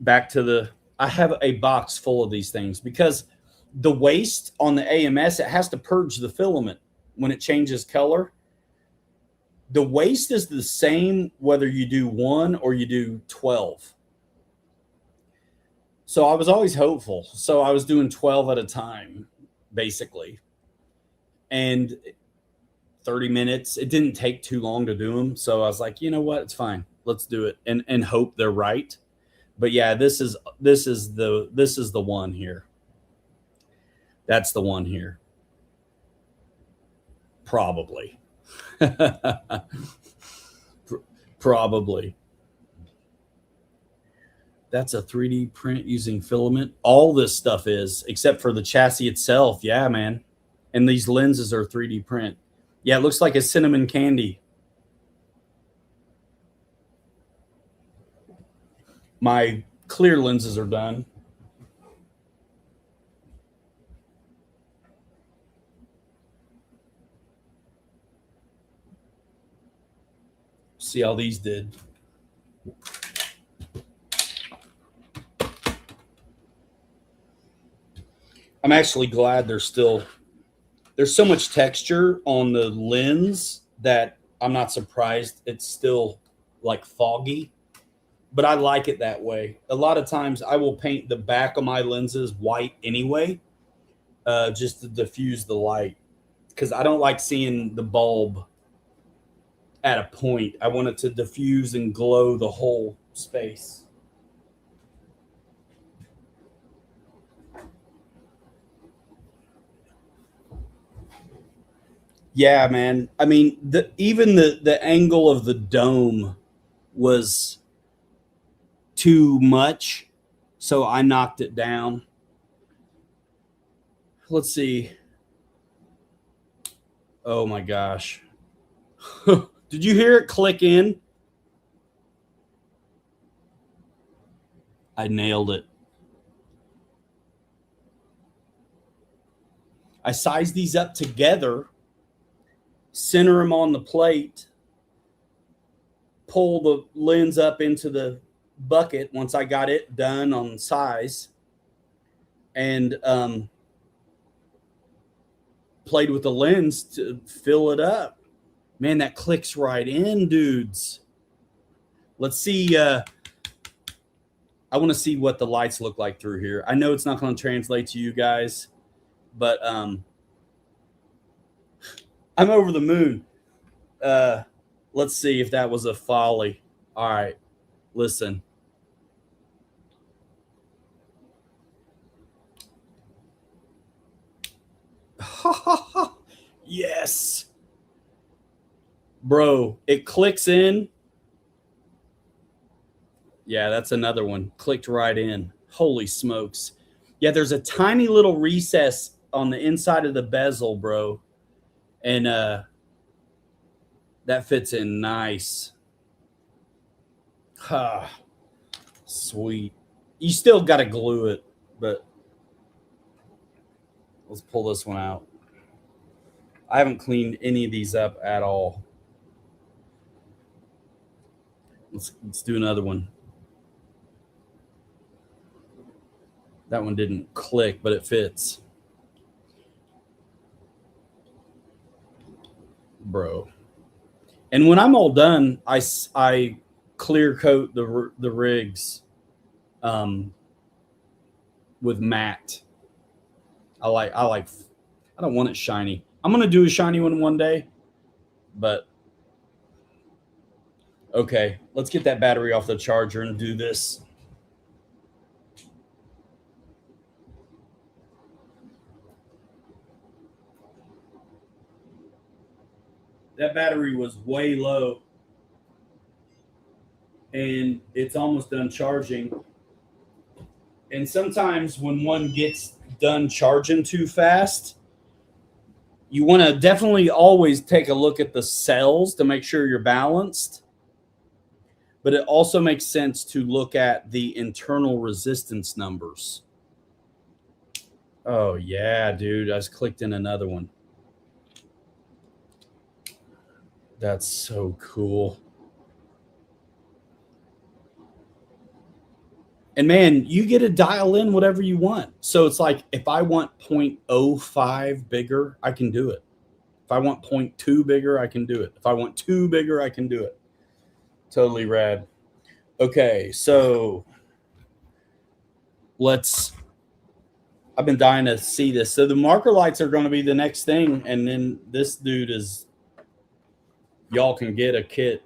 Speaker 1: back to I have a box full of these things because the waste on the AMS, it has to purge the filament when it changes color. The waste is the same whether you do 1 or you do 12. So I was always hopeful. So I was doing 12 at a time, basically. And 30 minutes, it didn't take too long to do them. So I was like, you know what? It's fine. Let's do it and hope they're right. But yeah, this is the one here. That's the one here. Probably. Probably. That's a 3D print using filament. All this stuff is, except for the chassis itself. Yeah, man. And these lenses are 3D print. Yeah, it looks like a cinnamon candy. My clear lenses are done. See how these did. I'm actually glad there's so much texture on the lens that I'm not surprised it's still like foggy, but I like it that way. A lot of times I will paint the back of my lenses white anyway, just to diffuse the light because I don't like seeing the bulb at a point. I want it to diffuse and glow the whole space. Yeah, man. I mean, even the angle of the dome was too much, so I knocked it down. Let's see. Oh my gosh. Did you hear it click in? I nailed it. I sized these up together, center them on the plate, pull the lens up into the bucket once I got it done on size, and played with the lens to fill it up. Man, that clicks right in, dudes. Let's see. I want to see what the lights look like through here. I know it's not going to translate to you guys, but I'm over the moon. Let's see if that was a folly. All right, listen. Yes. Bro, it clicks in. Yeah, that's another one. Clicked right in. Holy smokes. Yeah, there's a tiny little recess on the inside of the bezel, bro. And that fits in nice. Ah, sweet. You still got to glue it, but let's pull this one out. I haven't cleaned any of these up at all. Let's do another one. That one didn't click, but it fits. Bro. And when I'm all done, I clear coat the rigs um, with matte. I don't want it shiny. I'm gonna do a shiny one day, but okay. Let's get that battery off the charger and do this. That battery was way low, and it's almost done charging. And sometimes when one gets done charging too fast, you want to definitely always take a look at the cells to make sure you're balanced. But it also makes sense to look at the internal resistance numbers. Oh, yeah, dude. I just clicked in another one. That's so cool. And man, you get to dial in whatever you want. So it's like if I want 0.05 bigger, I can do it. If I want 0.2 bigger, I can do it. If I want 2 bigger, I can do it. Totally rad. Okay, so I've been dying to see this. So the marker lights are going to be the next thing. And then this dude y'all can get a kit.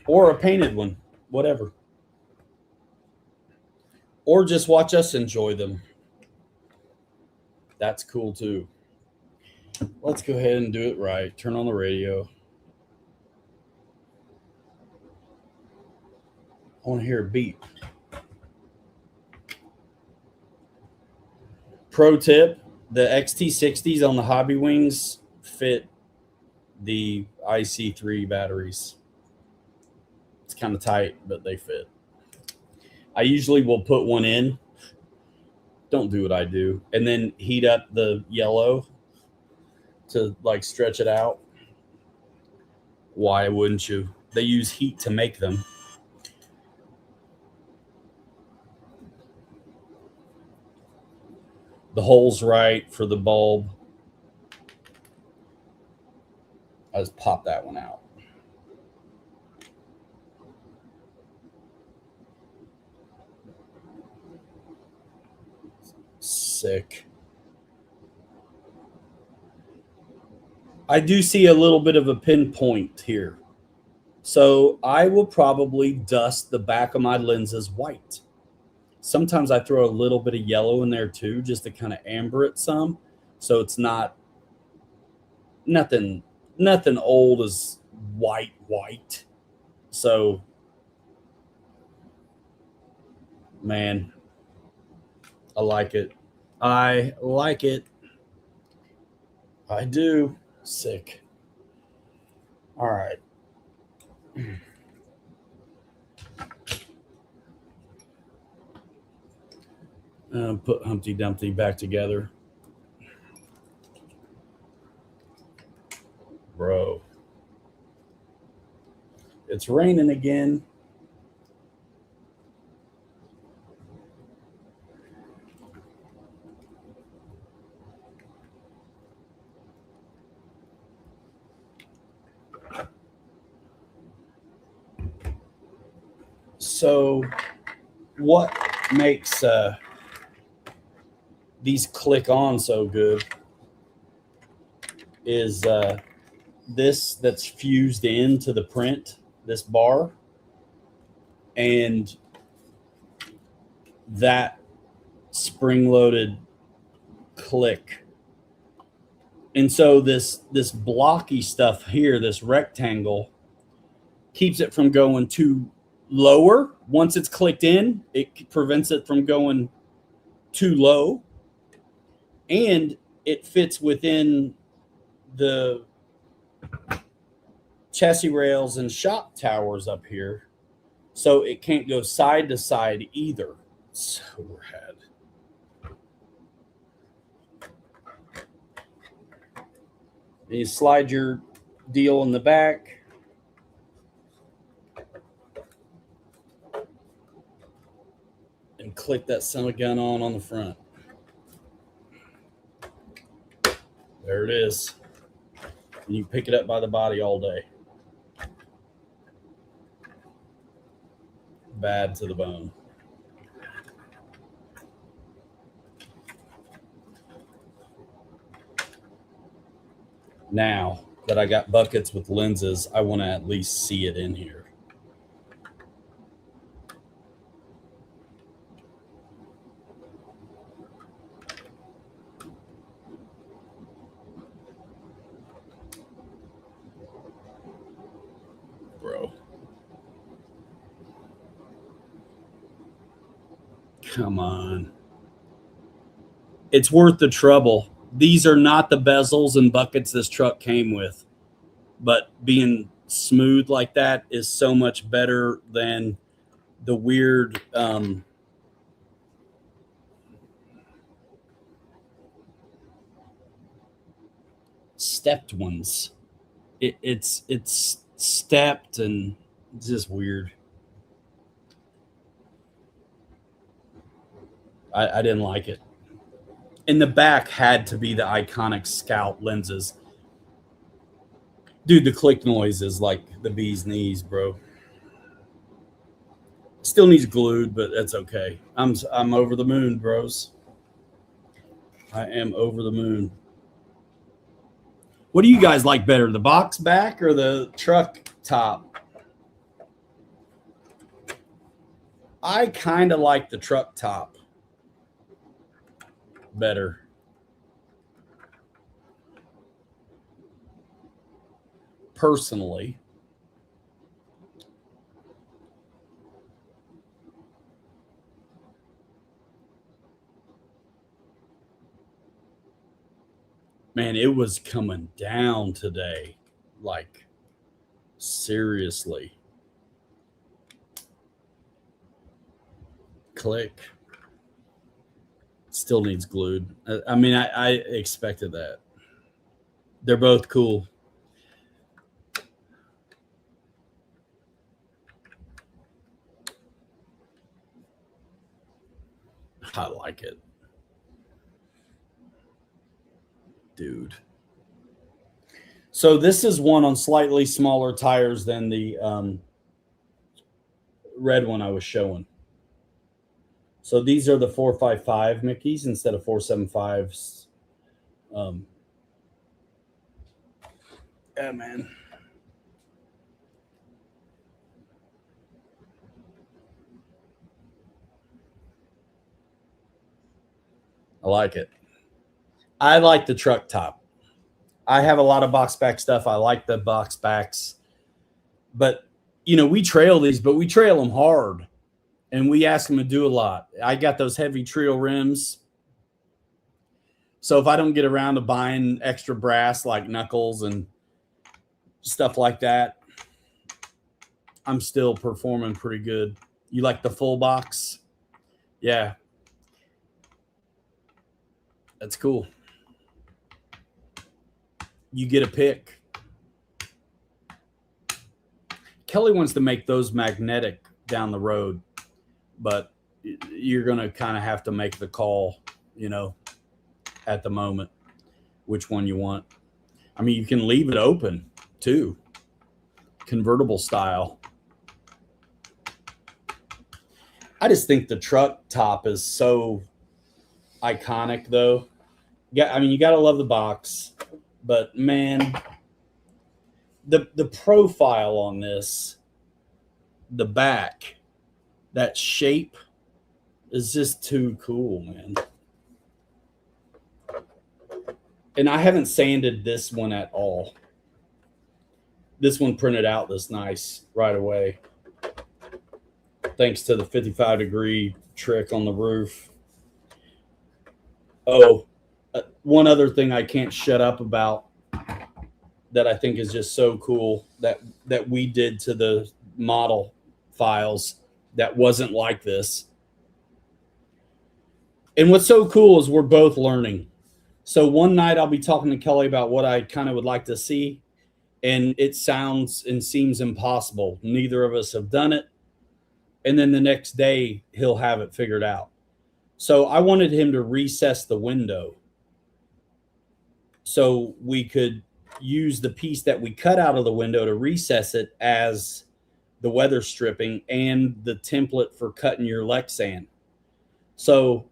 Speaker 1: Or a painted one, whatever. Or just watch us enjoy them. That's cool too. Let's go ahead and do it right. Turn on the radio. I want to hear a beep. Pro tip, the XT60s on the Hobby Wings fit the IC3 batteries. It's kind of tight, but they fit. I usually will put one in. Don't do what I do. And then heat up the yellow to like stretch it out. Why wouldn't you? They use heat to make them. The hole's right for the bulb. I just pop that one out. Sick. I do see a little bit of a pinpoint here. So I will probably dust the back of my lenses white. Sometimes I throw a little bit of yellow in there too, just to kind of amber it some. So it's not nothing old as white. So man, I like it. I like it. I do. Sick. All right. Put Humpty Dumpty back together. Bro. It's raining again. So what makes these click on so good is this that's fused into the print, this bar, and that spring-loaded click. And so this blocky stuff here, this rectangle, keeps it from going too lower. Once it's clicked in, it prevents it from going too low, and it fits within the chassis rails and shock towers up here, so it can't go side to side either. So rad. And you slide your deal in the back. And click that son of a gun on the front. There it is. And you pick it up by the body all day. Bad to the bone. Now that I got buckets with lenses, I want to at least see it in here. Bro. Come on. It's worth the trouble. These are not the bezels and buckets this truck came with, but being smooth like that is so much better than the weird stepped ones. It's stepped and it's just weird. I didn't like it. In the back had to be the iconic Scout lenses. Dude, the click noise is like the bee's knees, bro. Still needs glued, but that's okay. I'm over the moon, bros. I am over the moon. What do you guys like better, the box back or the truck top? I kind of like the truck top better. Personally. Man, it was coming down today. Like, seriously. Click. Still needs glued. I mean, I expected that. They're both cool. I like it. Dude. So this is one on slightly smaller tires than the red one I was showing. So these are the 455 Mickeys instead of 475s. Yeah, man. I like it. I like the truck top. I have a lot of box back stuff. I like the box backs. But, you know, we trail these, but we trail them hard. And we ask them to do a lot. I got those heavy trail rims. So if I don't get around to buying extra brass like knuckles and stuff like that, I'm still performing pretty good. You like the full box? Yeah. That's cool. You get a pick. Kelly wants to make those magnetic down the road, but you're going to kind of have to make the call, you know, at the moment, which one you want. I mean, you can leave it open too, convertible style. I just think the truck top is so iconic, though. Yeah, I mean, you got to love the box, but man, the profile on this, the back, that shape is just too cool, man. And I haven't sanded this one at all. This one printed out this nice right away, thanks to the 55-degree trick on the roof. Oh, one other thing I can't shut up about that I think is just so cool that we did to the model files that wasn't like this. And what's so cool is we're both learning. So one night I'll be talking to Kelly about what I kind of would like to see, and it sounds and seems impossible. Neither of us have done it. And then the next day he'll have it figured out. So I wanted him to recess the window so we could use the piece that we cut out of the window to recess it as the weather stripping and the template for cutting your Lexan. So,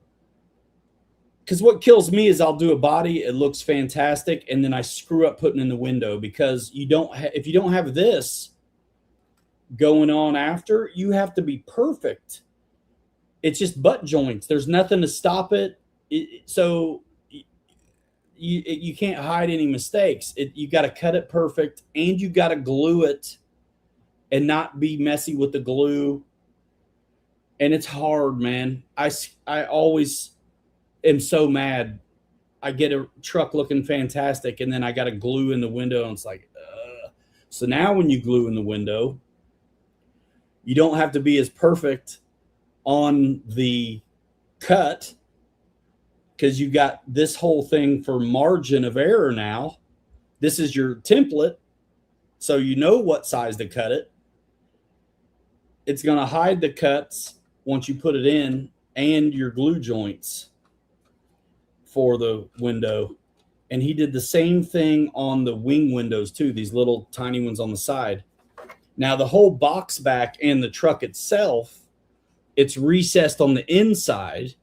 Speaker 1: because what kills me is I'll do a body, it looks fantastic, and then I screw up putting in the window, because you don't if you don't have this going on after, you have to be perfect. It's just butt joints. There's nothing to stop it. So you can't hide any mistakes. You got to cut it perfect, and you got to glue it and not be messy with the glue. And it's hard, man. I always am so mad. I get a truck looking fantastic, and then I got to glue in the window, and it's like, So now when you glue in the window, you don't have to be as perfect on the cut, because you got this whole thing for margin of error now. This is your template, so you know what size to cut it. It's going to hide the cuts once you put it in, and your glue joints for the window. And he did the same thing on the wing windows too, these little tiny ones on the side. Now the whole box back and the truck itself, it's recessed on the inside,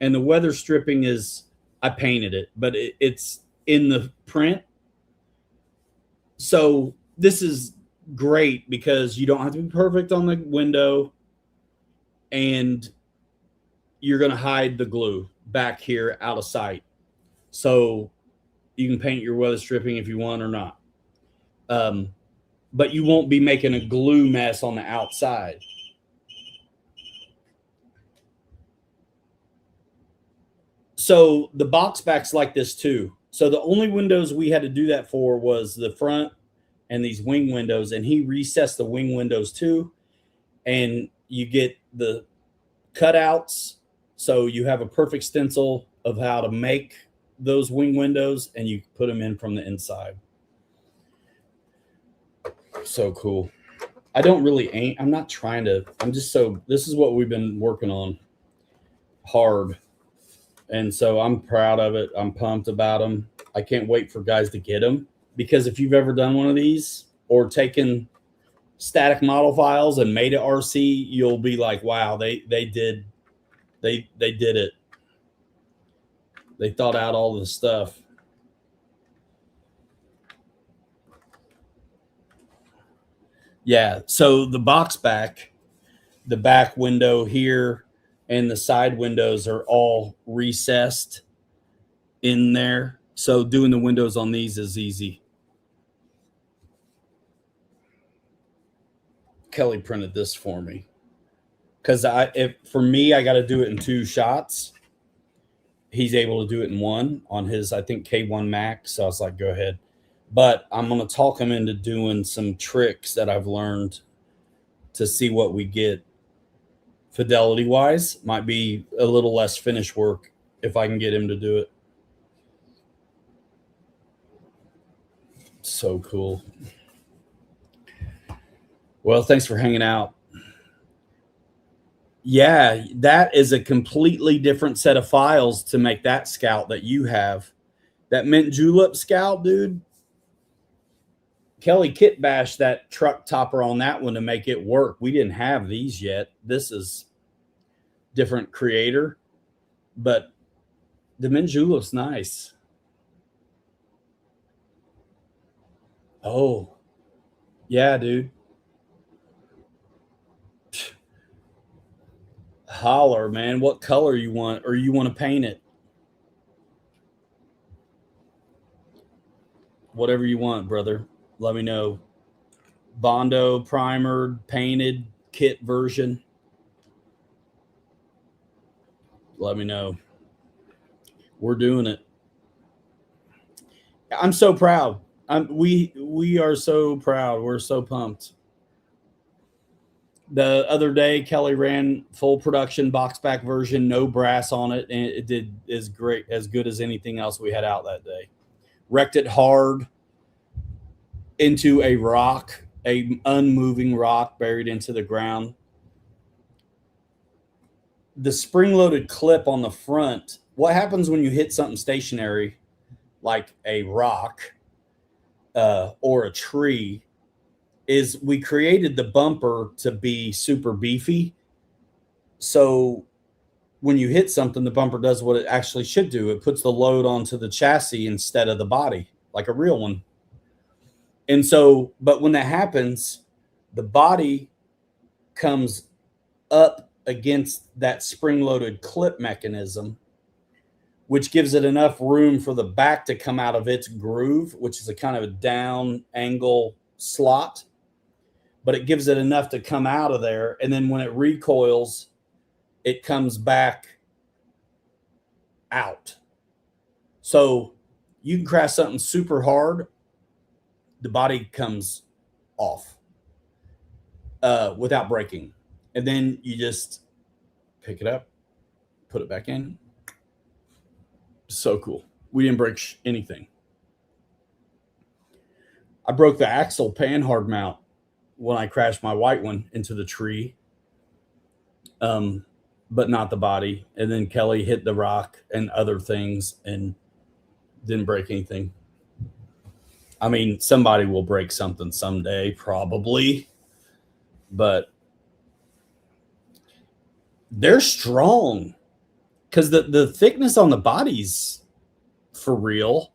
Speaker 1: and the weather stripping is, I painted it, but it's in the print. So this is great because you don't have to be perfect on the window, and you're going to hide the glue back here out of sight. So you can paint your weather stripping if you want or not. But you won't be making a glue mess on the outside. So the box back's like this too. So the only windows we had to do that for was the front and these wing windows, and he recessed the wing windows too. And you get the cutouts, so you have a perfect stencil of how to make those wing windows, and you put them in from the inside. So cool. I don't really I'm not trying to, this is what we've been working on hard. And so I'm proud of it. I'm pumped about them. I can't wait for guys to get them, because if you've ever done one of these or taken static model files and made it RC, you'll be like, wow, they did it. They thought out all the stuff. Yeah. So the box back, the back window here, and the side windows are all recessed in there. So doing the windows on these is easy. Kelly printed this for me, because for me, I got to do it in 2 shots. He's able to do it in 1 on his, I think, K1 Max. So I was like, go ahead. But I'm going to talk him into doing some tricks that I've learned to see what we get fidelity wise. Might be a little less finish work if I can get him to do it. So cool. Well, thanks for hanging out. Yeah, that is a completely different set of files to make that Scout that you have. That mint julep Scout, dude. Kelly kit bashed that truck topper on that one to make it work. We didn't have these yet. This is different creator, but the Minjulo's nice. Oh, yeah, dude. Holler, man. What color you want, or you want to paint it? Whatever you want, brother. Let me know. Bondo, primered, painted, kit version. Let me know. We're doing it. I'm so proud. We are so proud. We're so pumped. The other day, Kelly ran full production box back version, no brass on it, and it did as great, as good as anything else we had out that day. Wrecked it hard into a rock, a unmoving rock buried into the ground. The spring-loaded clip on the front. What happens when you hit something stationary, like a rock or a tree? Is we created the bumper to be super beefy. So when you hit something, the bumper does what it actually should do. It puts the load onto the chassis instead of the body, like a real one. And so, but when that happens, the body comes up against that spring-loaded clip mechanism, which gives it enough room for the back to come out of its groove, which is a kind of a down angle slot. But it gives it enough to come out of there. And then when it recoils, it comes back out. So you can crash something super hard, the body comes off without breaking. And then you just pick it up, put it back in. So cool. We didn't break anything. I broke the axle panhard mount when I crashed my white one into the tree, but not the body. And then Kelly hit the rock and other things and didn't break anything. I mean, somebody will break something someday, probably, but they're strong because the thickness on the body's for real.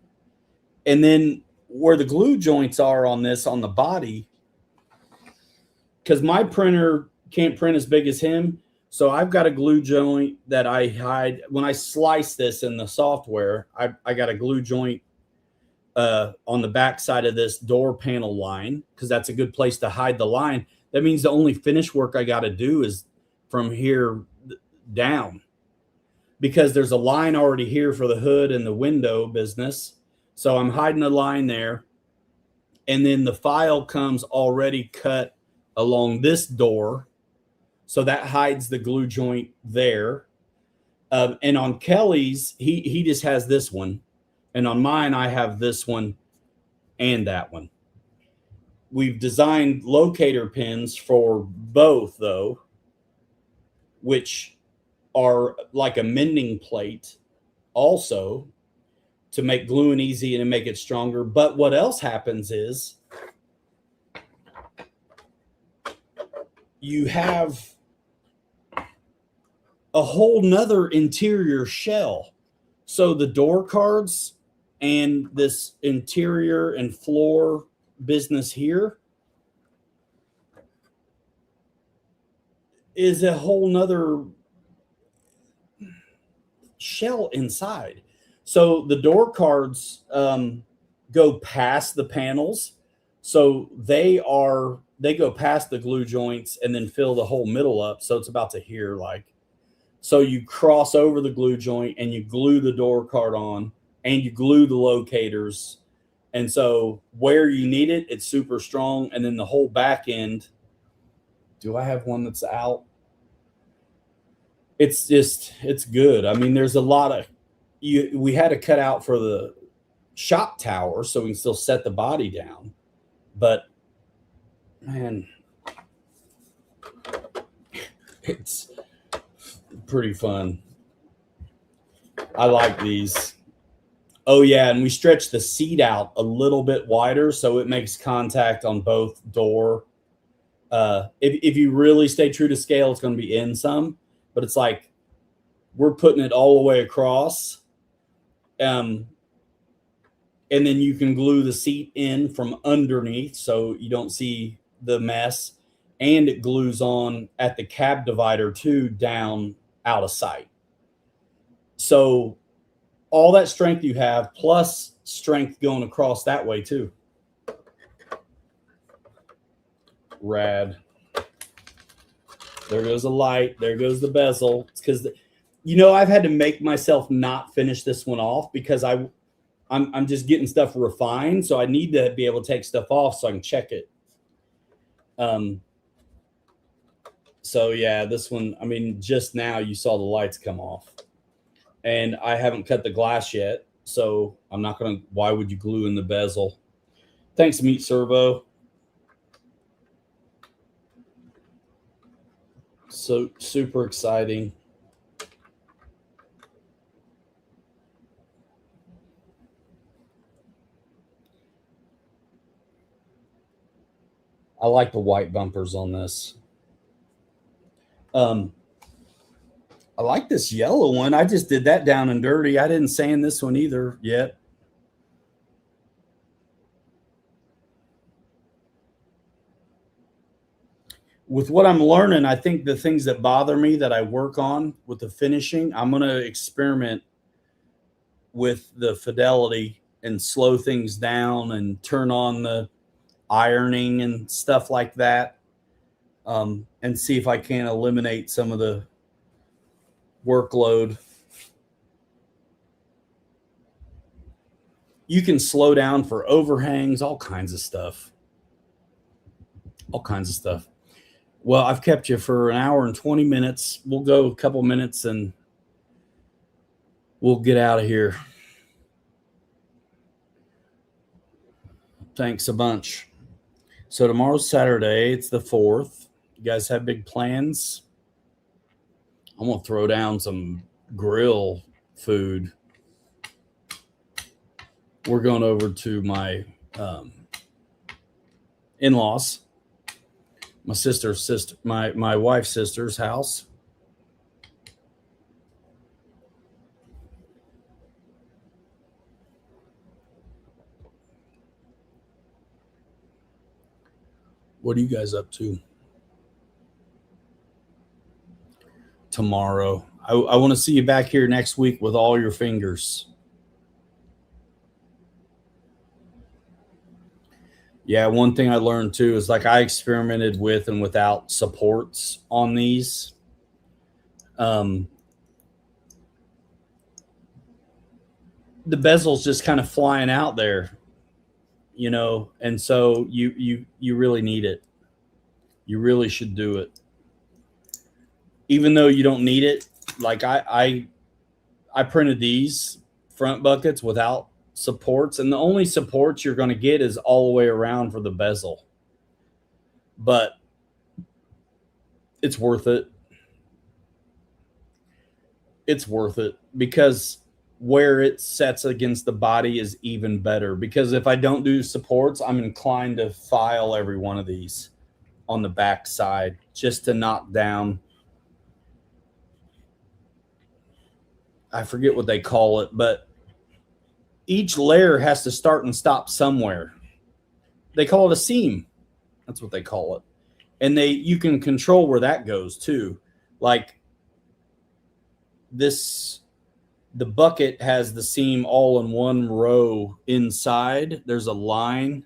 Speaker 1: And then where the glue joints are on this, on the body, because my printer can't print as big as him. So I've got a glue joint that I hide. When I slice this in the software, I got a glue joint on the back side of this door panel line, because that's a good place to hide the line. That means the only finish work I got to do is from here down, because there's a line already here for the hood and the window business. So I'm hiding a line there. And then the file comes already cut along this door. So that hides the glue joint there. And on Kelly's, he just has this one. And on mine, I have this one and that one. We've designed locator pins for both, though, which are like a mending plate also to make gluing easy and to make it stronger. But what else happens is you have a whole nother interior shell. So the door cards and this interior and floor business here is a whole nother shell inside. So the door cards go past the panels. So they go past the glue joints and then fill the whole middle up. So it's about to here, like, so you cross over the glue joint and you glue the door card on and you glue the locators. And so where you need it, it's super strong. And then the whole back end, do I have one that's out? It's good. I mean, there's a lot of, we had to cut out for the shop tower so we can still set the body down. But man, it's pretty fun. I like these. Oh yeah, and we stretch the seat out a little bit wider so it makes contact on both door. If you really stay true to scale, it's going to be in some, but it's like we're putting it all the way across. And then you can glue the seat in from underneath so you don't see the mess. And it glues on at the cab divider too, down out of sight. So all that strength you have, plus strength going across that way too. Rad. There goes the light. There goes the bezel. It's because, I've had to make myself not finish this one off because I'm just getting stuff refined. So I need to be able to take stuff off so I can check it. So yeah, this one, just now you saw the lights come off. And I haven't cut the glass yet. So I'm not going to, why would you glue in the bezel? Thanks, Meat Servo. So super exciting. I like the white bumpers on this. I like this yellow one. I just did that down and dirty. I didn't sand this one either yet. With what I'm learning, I think the things that bother me that I work on with the finishing, I'm going to experiment with the fidelity and slow things down and turn on the ironing and stuff like that, and see if I can eliminate some of the workload. You can slow down for overhangs, all kinds of stuff. Well, I've kept you for an hour and 20 minutes. We'll go a couple minutes and we'll get out of here. Thanks a bunch. So tomorrow's Saturday. It's the 4th. You guys have big plans? I'm going to throw down some grill food. We're going over to my in-laws. My wife's sister's house. What are you guys up to tomorrow? I want to see you back here next week with all your fingers. Yeah, one thing I learned too is like I experimented with and without supports on these. The bezel's just kind of flying out there, and so you really need it. You really should do it. Even though you don't need it, like I printed these front buckets without supports, and the only supports you're going to get is all the way around for the bezel, but it's worth it. It's worth it because where it sets against the body is even better, because if I don't do supports, I'm inclined to file every one of these on the back side just to knock down, I forget what they call it, but each layer has to start and stop somewhere. They call it a seam. That's what they call it. And you can control where that goes too. Like this, the bucket has the seam all in one row inside. There's a line.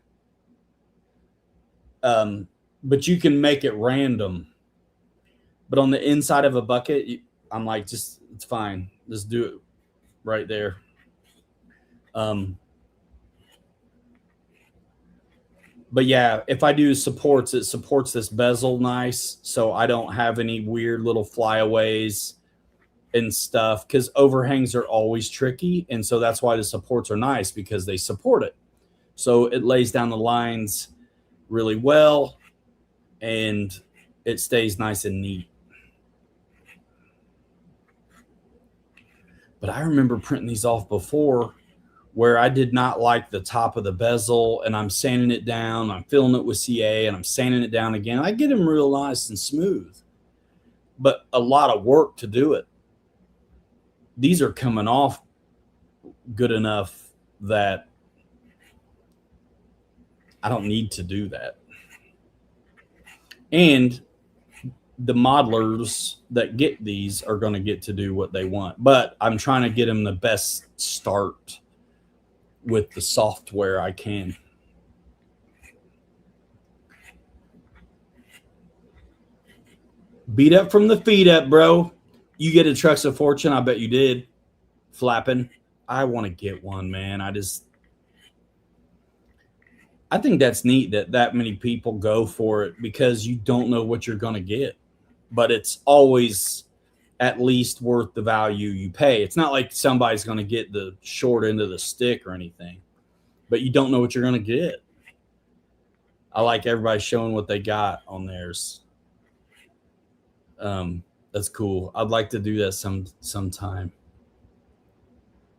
Speaker 1: But you can make it random. But on the inside of a bucket, I'm like, it's fine. Just do it right there. But yeah, if I do supports, it supports this bezel nice, so I don't have any weird little flyaways and stuff, because overhangs are always tricky, and so that's why the supports are nice, because they support it. So it lays down the lines really well, and it stays nice and neat. But I remember printing these off before where I did not like the top of the bezel, and I'm sanding it down. I'm filling it with CA, and I'm sanding it down again. I get them real nice and smooth. but a lot of work to do it. These are coming off good enough that I don't need to do that. And the modelers that get these are going to get to do what they want. But I'm trying to get them the best start with the software I can. Beat up from the feet up, bro. You get a Trucks of Fortune. I bet you did. Flapping. I want to get one, man. I think that's neat that many people go for it because you don't know what you're going to get. But it's always at least worth the value you pay. It's not like somebody's going to get the short end of the stick or anything. But you don't know what you're going to get. I like everybody showing what they got on theirs. That's cool. I'd like to do that sometime.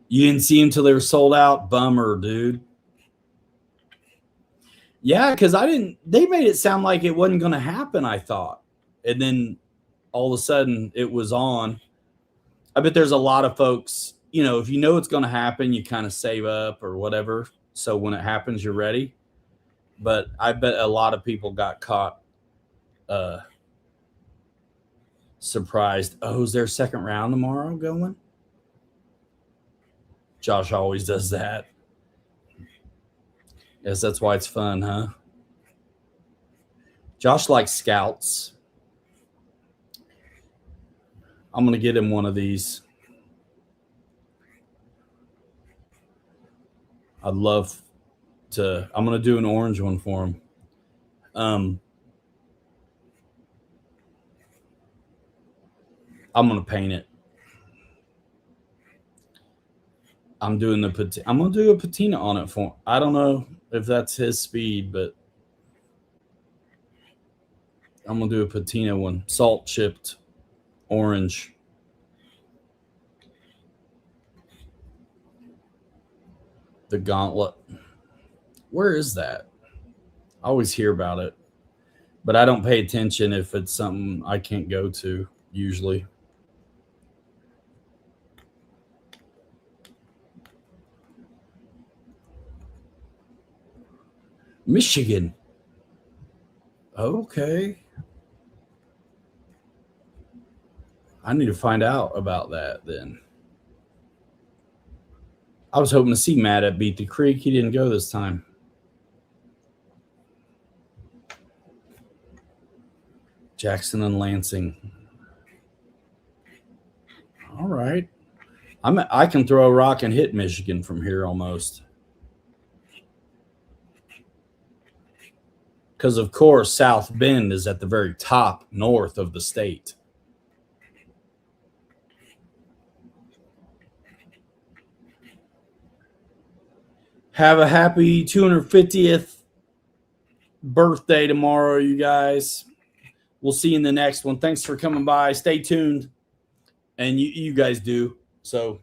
Speaker 1: You didn't see them till they were sold out? Bummer, dude. Yeah, because they made it sound like it wasn't going to happen, I thought. And then all of a sudden it was on. I bet there's a lot of folks, if you know it's going to happen, you kind of save up or whatever. So when it happens, you're ready. But I bet a lot of people got caught surprised. Oh, is there a second round tomorrow going? Josh always does that. Yes, that's why it's fun, huh? Josh likes scouts. I'm going to get him one of these. I'd love to. I'm going to do an orange one for him. I'm going to paint it. I'm going to do a patina on it for him. I don't know if that's his speed, but I'm going to do a patina one. Salt chipped orange. The gauntlet. Where is that? I always hear about it, but I don't pay attention if it's something I can't go to usually. Michigan. Okay. I need to find out about that then. I was hoping to see Matt at Beat the Creek. He didn't go this time. Jackson and Lansing. All right. I can throw a rock and hit Michigan from here almost. Because, of course, South Bend is at the very top north of the state. Have a happy 250th birthday tomorrow, you guys. We'll see you in the next one. Thanks for coming by. Stay tuned. And you guys do. So,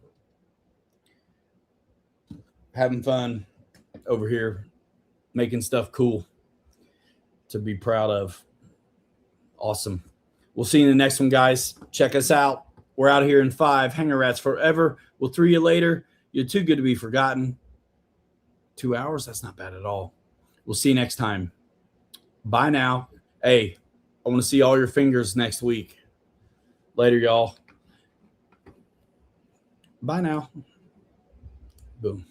Speaker 1: having fun over here, making stuff cool to be proud of. Awesome. We'll see you in the next one, guys. Check us out. We're out here in 5. Hanger Rats forever. We'll 3 you later. You're too good to be forgotten. 2 hours? That's not bad at all. We'll see you next time. Bye now. Hey, I want to see all your fingers next week. Later, y'all. Bye now. Boom.